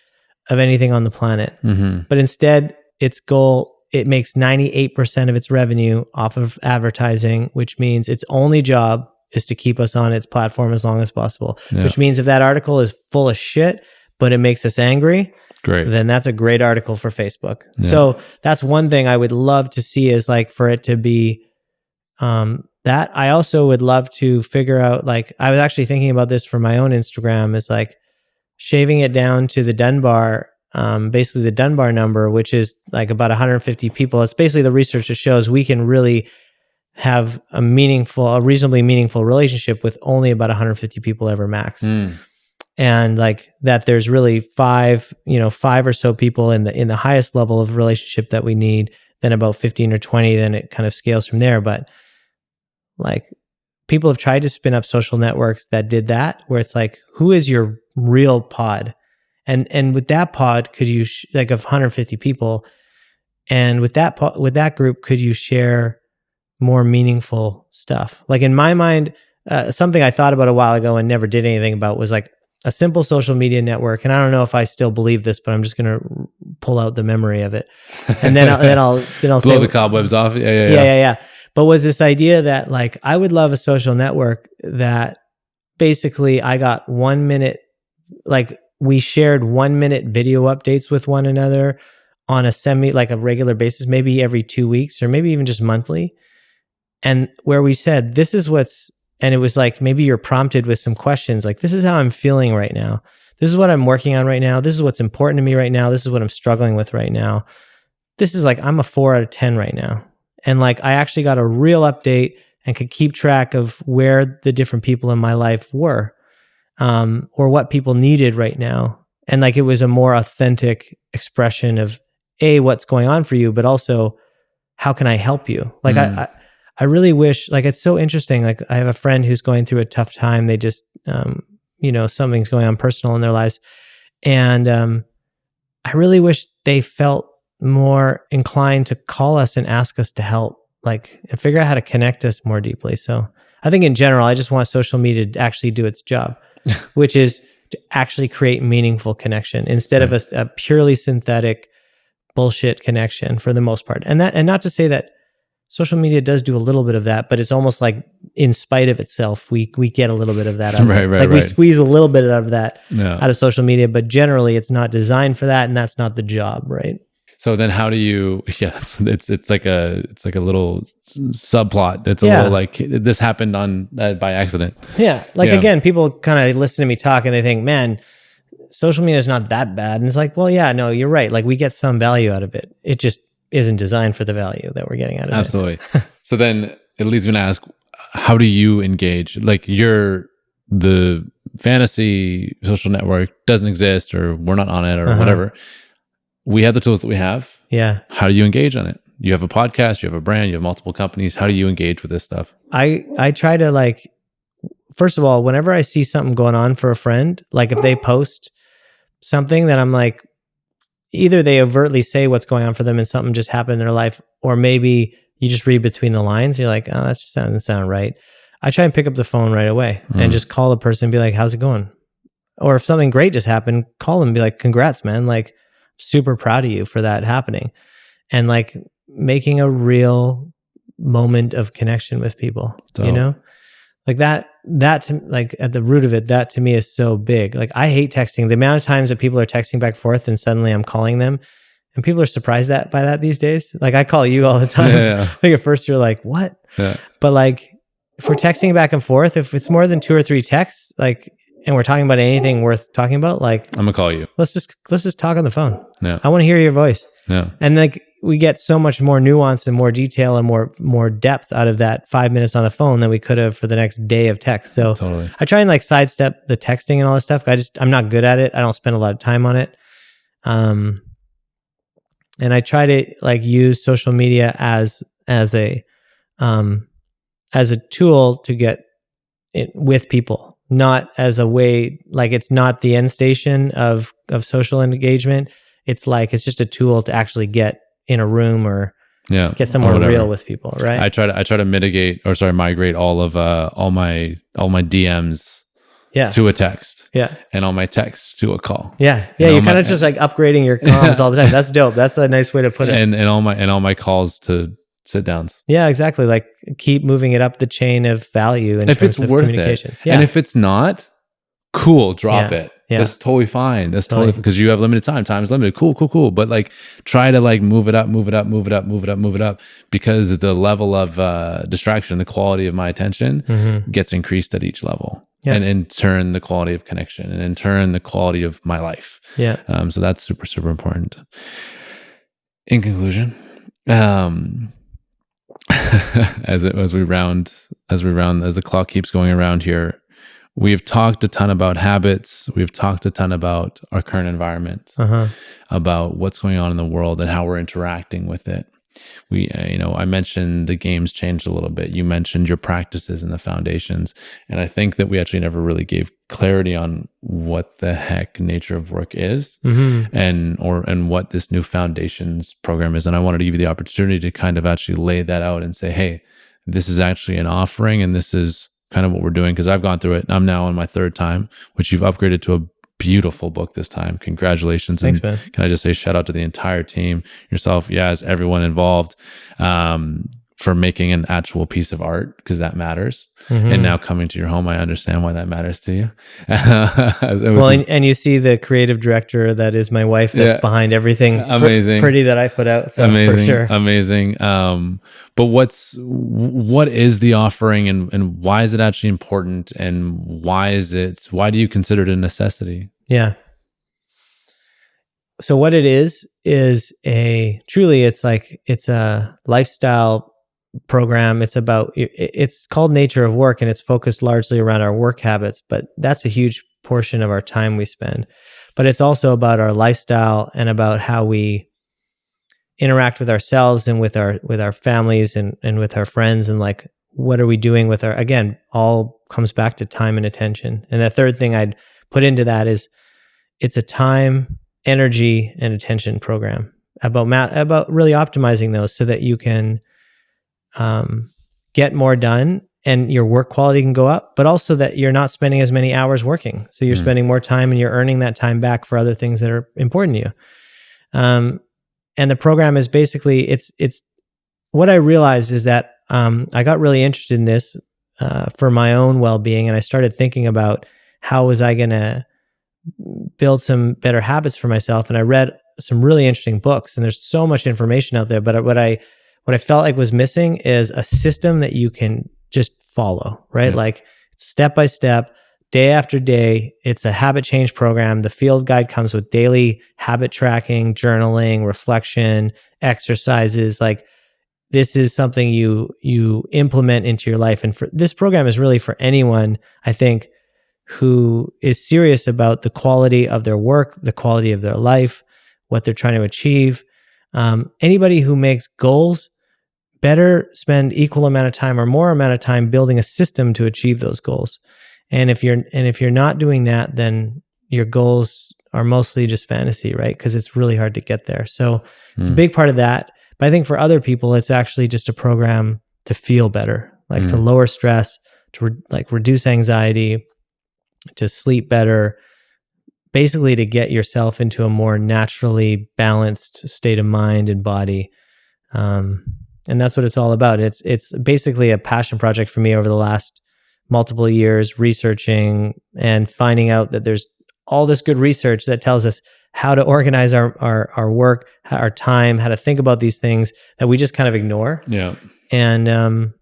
A: of anything on the planet.
B: Mm-hmm.
A: But instead, it makes 98% of its revenue off of advertising, which means its only job is to keep us on its platform as long as possible. Yeah. Which means if that article is full of shit, but it makes us angry,
B: great,
A: then that's a great article for Facebook.
B: Yeah.
A: So that's one thing I would love to see, is like for it to be that. I also would love to figure out, like, I was actually thinking about this for my own Instagram, is like shaving it down to the Dunbar, basically the Dunbar number, which is like about 150 people. It's basically the research that shows we can really have a reasonably meaningful relationship with only about 150 people ever max. And like that there's really five or so people in the highest level of relationship that we need, then about 15 or 20, then it kind of scales from there. But like people have tried to spin up social networks that did that, where it's like, who is your real pod? And with that pod, could you like of 150 people, and with that group, could you share more meaningful stuff? Like in my mind, something I thought about a while ago and never did anything about was like a simple social media network. And I don't know if I still believe this, but I'm just going to pull out the memory of it, and then I'll
B: blow the cobwebs off.
A: Yeah. But was this idea that like I would love a social network that basically I got 1 minute, like we shared 1 minute video updates with one another on a regular basis, maybe every 2 weeks or maybe even just monthly. And where we said, this is and it was like, maybe you're prompted with some questions, like, this is how I'm feeling right now. This is what I'm working on right now. This is what's important to me right now. This is what I'm struggling with right now. This is like, I'm a 4 out of 10 right now. And like, I actually got a real update and could keep track of where the different people in my life were, or what people needed right now. And like, it was a more authentic expression of what's going on for you, but also how can I help you? Like, I really wish, like, it's so interesting. Like, I have a friend who's going through a tough time. They just, something's going on personal in their lives. And I really wish they felt more inclined to call us and ask us to help, like, and figure out how to connect us more deeply. So I think in general, I just want social media to actually do its job, which is to actually create meaningful connection instead of a purely synthetic bullshit connection for the most part. And not to say that social media does do a little bit of that, but it's almost like in spite of itself, we get a little bit of that out of it. Like we squeeze a little bit out of that out of social media, but generally it's not designed for that, and that's not the job, right?
B: So then how do you, it's like a little subplot. It's a little like this happened by accident.
A: Yeah. Like, again, people kind of listen to me talk and they think, man, social media is not that bad. And it's like, well, yeah, no, you're right. Like, we get some value out of it. It just isn't designed for the value that we're getting out of it.
B: Absolutely. So then it leads me to ask, how do you engage? Like, the fantasy social network doesn't exist, or we're not on it, or whatever. We have the tools that we have.
A: Yeah.
B: How do you engage on it? You have a podcast, you have a brand, you have multiple companies. How do you engage with this stuff?
A: I try to, like, first of all, whenever I see something going on for a friend, like if they post something that I'm like, either they overtly say what's going on for them and something just happened in their life, or maybe you just read between the lines. You're like, oh, that just doesn't sound right. I try and pick up the phone right away and just call the person and be like, how's it going? Or if something great just happened, call them and be like, congrats, man. Like, super proud of you for that happening. And like making a real moment of connection with people, like that like at the root of it, that to me is so big. Like, I hate texting. The amount of times that people are texting back and forth and suddenly I'm calling them, and people are surprised by that these days. Like, I call you all the time. I think at first you're like, what? But like, if we're texting back and forth, if it's more than 2 or 3 texts, like, and we're talking about anything worth talking about, like,
B: I'm gonna call you.
A: Let's just talk on the phone.
B: Yeah.
A: I want to hear your voice.
B: Yeah.
A: And like, we get so much more nuance and more detail and more depth out of that 5 minutes on the phone than we could have for the next day of text. So
B: totally. I
A: try and like sidestep the texting and all that stuff. I'm not good at it. I don't spend a lot of time on it. And I try to like use social media as a tool to get it with people. Not as a way, like, it's not the end station of social engagement. It's like, it's just a tool to actually get in a room or get somewhere real with people, right?
B: I try to migrate all of all my DMs to a text. Yeah. And all my texts to a call.
A: Yeah. Yeah. You're kind of just like upgrading your comms all the time. That's dope. That's a nice way to put it.
B: And all my calls to sit downs.
A: Yeah, exactly. Like, keep moving it up the chain of value in terms of communications.
B: Yeah. And if it's not, cool, drop it. Yeah. That's totally fine. That's totally because you have limited time. Time is limited. Cool. But like, try to like move it up because the level of distraction, the quality of my attention gets increased at each level. Yeah. And in turn, the quality of connection, and in turn, the quality of my life. Yeah. So that's super, super important. In conclusion, as the clock keeps going around here, we've talked a ton about habits. We've talked a ton about our current environment, about what's going on in the world and how we're interacting with it. I mentioned the game's changed a little bit. You mentioned your practices and the foundations. And I think that we actually never really gave clarity on what the heck nature of work is and what this new foundations program is. And I wanted to give you the opportunity to kind of actually lay that out and say, hey, this is actually an offering and this is kind of what we're doing. Because I've gone through it. I'm now on my 3rd time, which you've upgraded to a beautiful book this time. Congratulations.
A: Thanks,
B: and
A: man.
B: Can I just say shout out to the entire team, yourself, as everyone involved, for making an actual piece of art, because that matters. And now coming to your home, I understand why that matters to you.
A: And you see the creative director that is my wife that's behind everything pretty that I put out. So
B: amazing,
A: for sure.
B: Amazing. But what is the offering and why is it actually important, and why do you consider it a necessity?
A: Yeah. So what it is it's a lifestyle program. It's called Nature of Work, and it's focused largely around our work habits, but that's a huge portion of our time we spend. But it's also about our lifestyle and about how we interact with ourselves and with our families and with our friends, and like, what are we doing with our, again, all comes back to time and attention. And the third thing I'd put into that is it's a time, energy, and attention program about really optimizing those so that you can get more done and your work quality can go up, but also that you're not spending as many hours working. So you're spending more time and you're earning that time back for other things that are important to you. And the program is basically, it's what I realized is that I got really interested in this for my own well-being, and I started thinking about how was I going to build some better habits for myself. And I read some really interesting books, and there's so much information out there. But what I felt like was missing is a system that you can just follow, right? Yep. Like step by step, day after day. It's a habit change program. The field guide comes with daily habit tracking, journaling, reflection, exercises. Like this is something you implement into your life. And this program is really for anyone, I think, who is serious about the quality of their work, the quality of their life, what they're trying to achieve. Anybody who makes goals better spend equal amount of time or more amount of time building a system to achieve those goals. And if you're not doing that, then your goals are mostly just fantasy, right? Because it's really hard to get there. So it's a big part of that. But I think for other people, it's actually just a program to feel better, like to lower stress, to reduce anxiety, to sleep better, basically to get yourself into a more naturally balanced state of mind and body. And that's what it's all about. It's basically a passion project for me over the last multiple years, researching and finding out that there's all this good research that tells us how to organize our work, our time, how to think about these things that we just kind of ignore.
B: Yeah.
A: And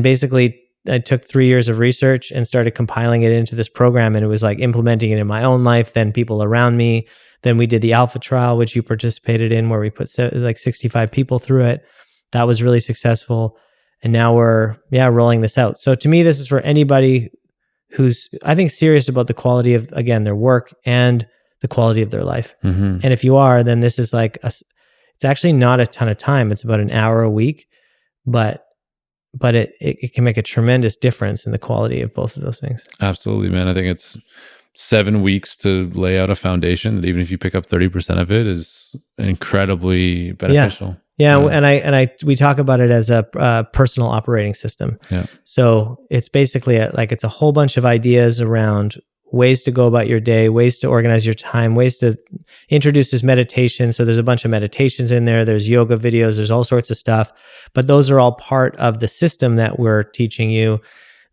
A: basically I took 3 years of research and started compiling it into this program, and it was like implementing it in my own life, then people around me. Then we did the alpha trial, which you participated in, where we put like 65 people through it. That was really successful. And now we're rolling this out. So to me, this is for anybody who's, I think, serious about the quality of, again, their work and the quality of their life. Mm-hmm. And if you are, then this is like, it's actually not a ton of time. It's about an hour a week, but it can make a tremendous difference in the quality of both of those things.
B: Absolutely, man. I think it's 7 weeks to lay out a foundation that even if you pick up 30% of it is incredibly beneficial.
A: Yeah. And we talk about it as a personal operating system.
B: Yeah.
A: So it's basically it's a whole bunch of ideas around ways to go about your day, ways to organize your time, ways to introduce this meditation. So there's a bunch of meditations in there. There's yoga videos. There's all sorts of stuff. But those are all part of the system that we're teaching you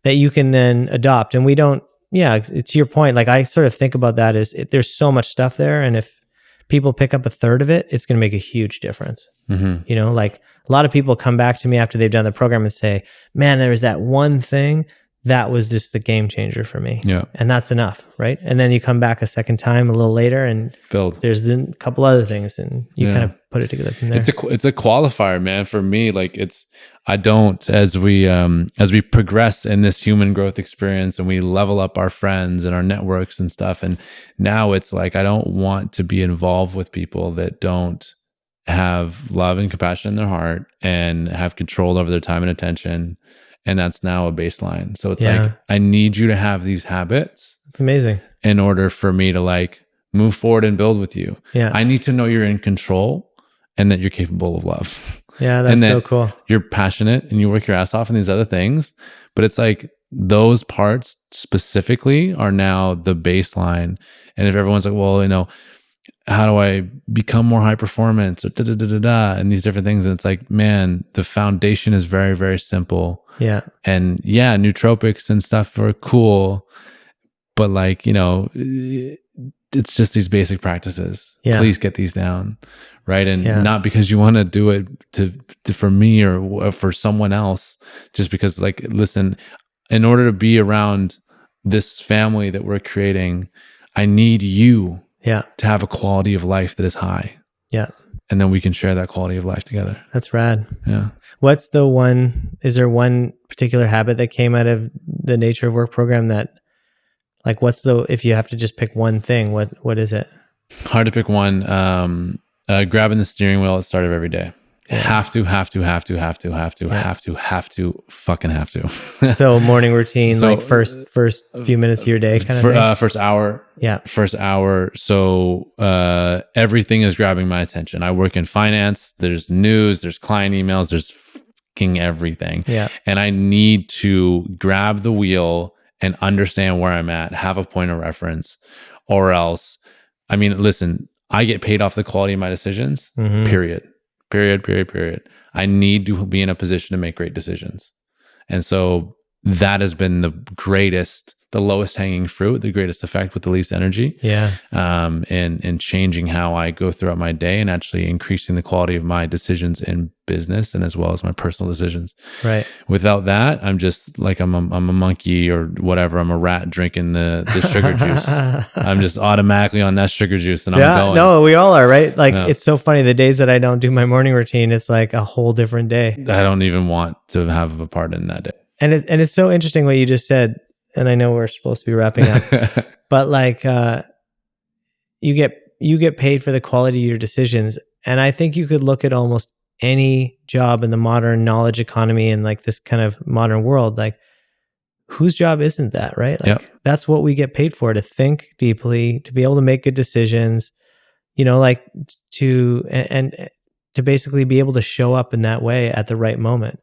A: that you can then adopt. And we don't, to your point, like I sort of think about that as there's so much stuff there. And if people pick up a third of it, it's going to make a huge difference. Mm-hmm. Like a lot of people come back to me after they've done the program and say, man, there was that one thing that was just the game changer for me.
B: Yeah.
A: And that's enough, right? And then you come back a second time a little later and there's a couple other things and you kind of put it together from there.
B: It's a qualifier, man. For me, like I don't, as we progress in this human growth experience and we level up our friends and our networks and stuff. And now it's like, I don't want to be involved with people that don't have love and compassion in their heart and have control over their time and attention. And that's now a baseline. So it's like, I need you to have these habits.
A: It's amazing.
B: In order for me to like move forward and build with you.
A: Yeah.
B: I need to know you're in control and that you're capable of love.
A: Yeah, that's so cool.
B: You're passionate and you work your ass off in these other things. But it's like those parts specifically are now the baseline. And if everyone's like, well, how do I become more high performance or and these different things. And it's like, man, the foundation is very, very simple.
A: Yeah.
B: And nootropics and stuff are cool, but like, it's just these basic practices. Yeah. Please get these down. Right. And not because you want to do it to for me or for someone else, just because like, listen, in order to be around this family that we're creating, I need you to have a quality of life that is high.
A: Yeah.
B: And then we can share that quality of life together.
A: That's rad.
B: Yeah.
A: Is there one particular habit that came out of the Nature of Work program that Like if you have to just pick one thing, what is it?
B: Hard to pick one. Grabbing the steering wheel at the start of every day.
A: Yeah.
B: Have to, fucking have to.
A: So morning routine, like first few minutes of your day kind of thing?
B: First hour.
A: Yeah.
B: First hour. So everything is grabbing my attention. I work in finance. There's news, there's client emails, there's fucking everything.
A: Yeah.
B: And I need to grab the wheel and understand where I'm at, have a point of reference, or else, I mean, listen, I get paid off the quality of my decisions, period. I need to be in a position to make great decisions. And so that has been the lowest hanging fruit, the greatest effect with the least energy.
A: Yeah.
B: And changing how I go throughout my day and actually increasing the quality of my decisions in business and as well as my personal decisions.
A: Right.
B: Without that, I'm just like, I'm a monkey or whatever. I'm a rat drinking the sugar juice. I'm just automatically on that sugar juice and I'm going.
A: No, we all are, right? Like it's so funny. The days that I don't do my morning routine, it's like a whole different day.
B: I don't even want to have a part in that day.
A: And it's so interesting what you just said. And I know we're supposed to be wrapping up, but like, you get paid for the quality of your decisions. And I think you could look at almost any job in the modern knowledge economy and like this kind of modern world, like whose job isn't that, right? Like that's what we get paid for, to think deeply, to be able to make good decisions, like and to basically be able to show up in that way at the right moment.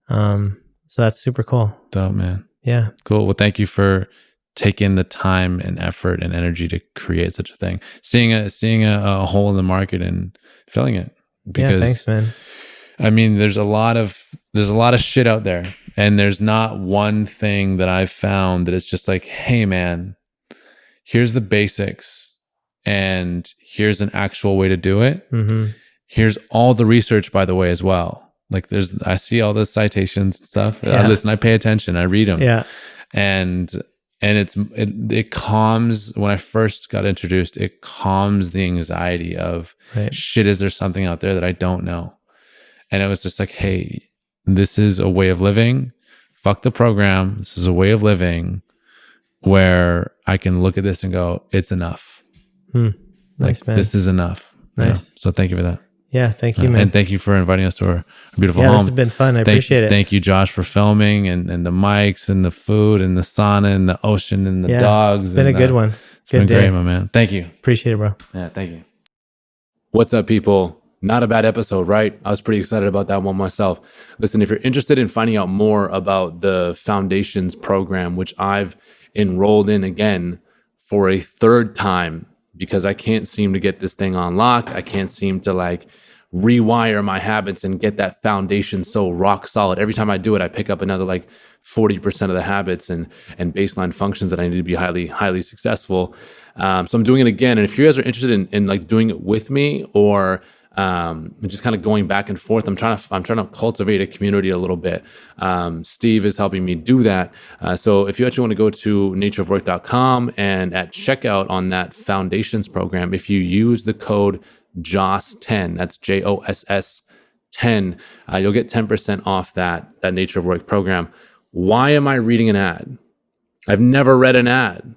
A: So that's super cool.
B: Dope, man.
A: Yeah. Cool.
B: Well, thank you for taking the time and effort and energy to create such a thing. Seeing a hole in the market and filling it. Because,
A: thanks, man.
B: I mean, there's a lot of shit out there, and there's not one thing that I've found that it's just like, hey, man, here's the basics, and here's an actual way to do it. Here's all the research, by the way, as well. Like I see all the citations and stuff. I listen, I pay attention, I read them.
A: Yeah.
B: And it calms, when I first got introduced, it calms the anxiety of shit, is there something out there that I don't know? And it was just like, hey, this is a way of living. Fuck the program. This is a way of living where I can look at this and go, it's enough.
A: Nice, man.
B: This is enough.
A: Nice.
B: So thank you for that.
A: Yeah, thank you, man.
B: And thank you for inviting us to our beautiful home.
A: This has been fun. I appreciate it.
B: Thank you, Josh, for filming and the mics and the food and the sauna and the ocean and the dogs.
A: It's been a good one.
B: It's been great, my man. Thank you.
A: Appreciate it, bro.
B: Yeah, thank you. What's up, people? Not a bad episode, right? I was pretty excited about that one myself. Listen, if you're interested in finding out more about the Foundations program, which I've enrolled in again for a third time, because I can't seem to get this thing on lock. I can't seem to rewire my habits and get that foundation so rock solid. Every time I do it, I pick up another 40% of the habits and baseline functions that I need to be highly, highly successful. So I'm doing it again. And if you guys are interested in doing it with me or just kind of going back and forth, I'm trying to cultivate a community a little bit. Steve is helping me do that. So if you actually want to go to natureofwork.com and at checkout on that Foundations program, if you use the code JOSS10, that's JOSS 10, you'll get 10% off that Nature of Work program. Why am I reading an ad? I've never read an ad.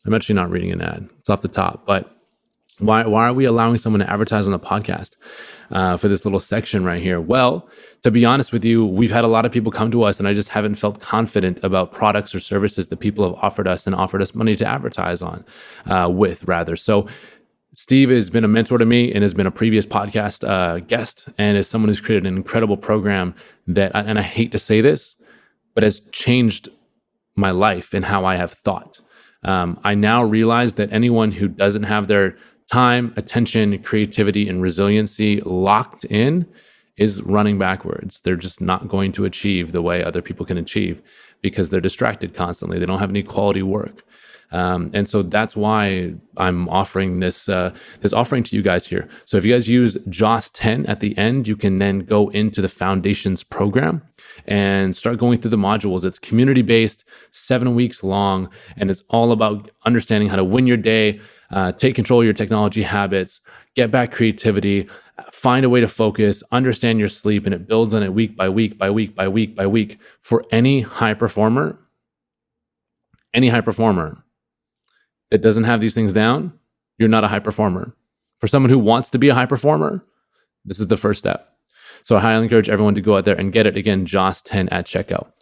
B: I'm actually not reading an ad. It's off the top, but why are we allowing someone to advertise on the podcast for this little section right here? Well, to be honest with you, we've had a lot of people come to us and I just haven't felt confident about products or services that people have offered us money to advertise on with rather. So Steve has been a mentor to me and has been a previous podcast guest and is someone who's created an incredible program that, and I hate to say this, but has changed my life and how I have thought. I now realize that anyone who doesn't have their time, attention, creativity, and resiliency locked in is running backwards. They're just not going to achieve the way other people can achieve because they're distracted constantly. They don't have any quality work. And so that's why I'm offering this offering to you guys here. So if you guys use JOSS10 at the end, you can then go into the Foundations program and start going through the modules. It's community-based, 7 weeks long, and it's all about understanding how to win your day, take control of your technology habits, get back creativity, find a way to focus, understand your sleep, and it builds on it week by week by week by week by week. For any high performer, any high performer that doesn't have these things down, you're not a high performer. For someone who wants to be a high performer, this is the first step. So I highly encourage everyone to go out there and get it. Again, JOS10 at checkout.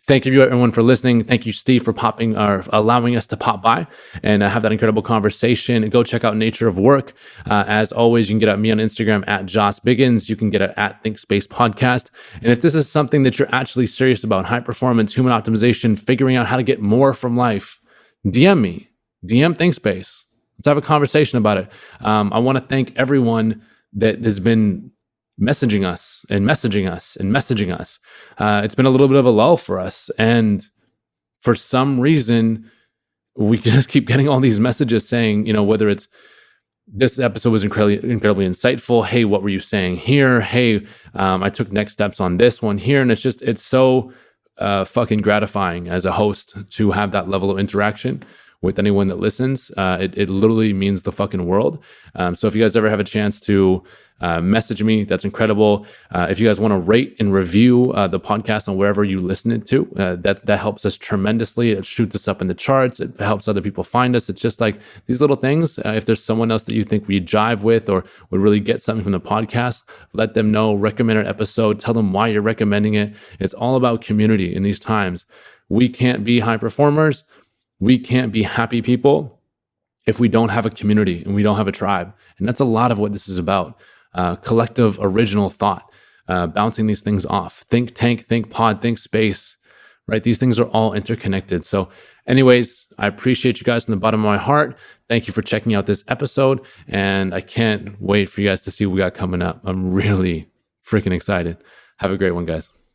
B: Thank you everyone for listening. Thank you, Steve, for allowing us to pop by and have that incredible conversation. Go check out Nature of Work. As always, you can get at me on Instagram at Joss Biggins. You can get it at Think Space Podcast. And if this is something that you're actually serious about, high performance, human optimization, figuring out how to get more from life, DM me, DM Think Space. Let's have a conversation about it. I want to thank everyone that has been messaging us. It's been a little bit of a lull for us. And for some reason, we just keep getting all these messages saying, whether it's this episode was incredibly insightful. Hey, what were you saying here? Hey, I took next steps on this one here. And it's so fucking gratifying as a host to have that level of interaction with anyone that listens. It literally means the fucking world. So if you guys ever have a chance to message me, that's incredible. If you guys want to rate and review the podcast on wherever you listen it to, that helps us tremendously. It shoots us up in the charts. It helps other people find us. It's just like these little things. If there's someone else that you think we jive with or would really get something from the podcast, let them know, recommend an episode, tell them why you're recommending it. It's all about community in these times. We can't be high performers. We can't be happy people if we don't have a community and we don't have a tribe. And that's a lot of what this is about. Collective original thought, bouncing these things off. Think tank, think pod, think space, right? These things are all interconnected. So anyways, I appreciate you guys from the bottom of my heart. Thank you for checking out this episode. And I can't wait for you guys to see what we got coming up. I'm really freaking excited. Have a great one, guys.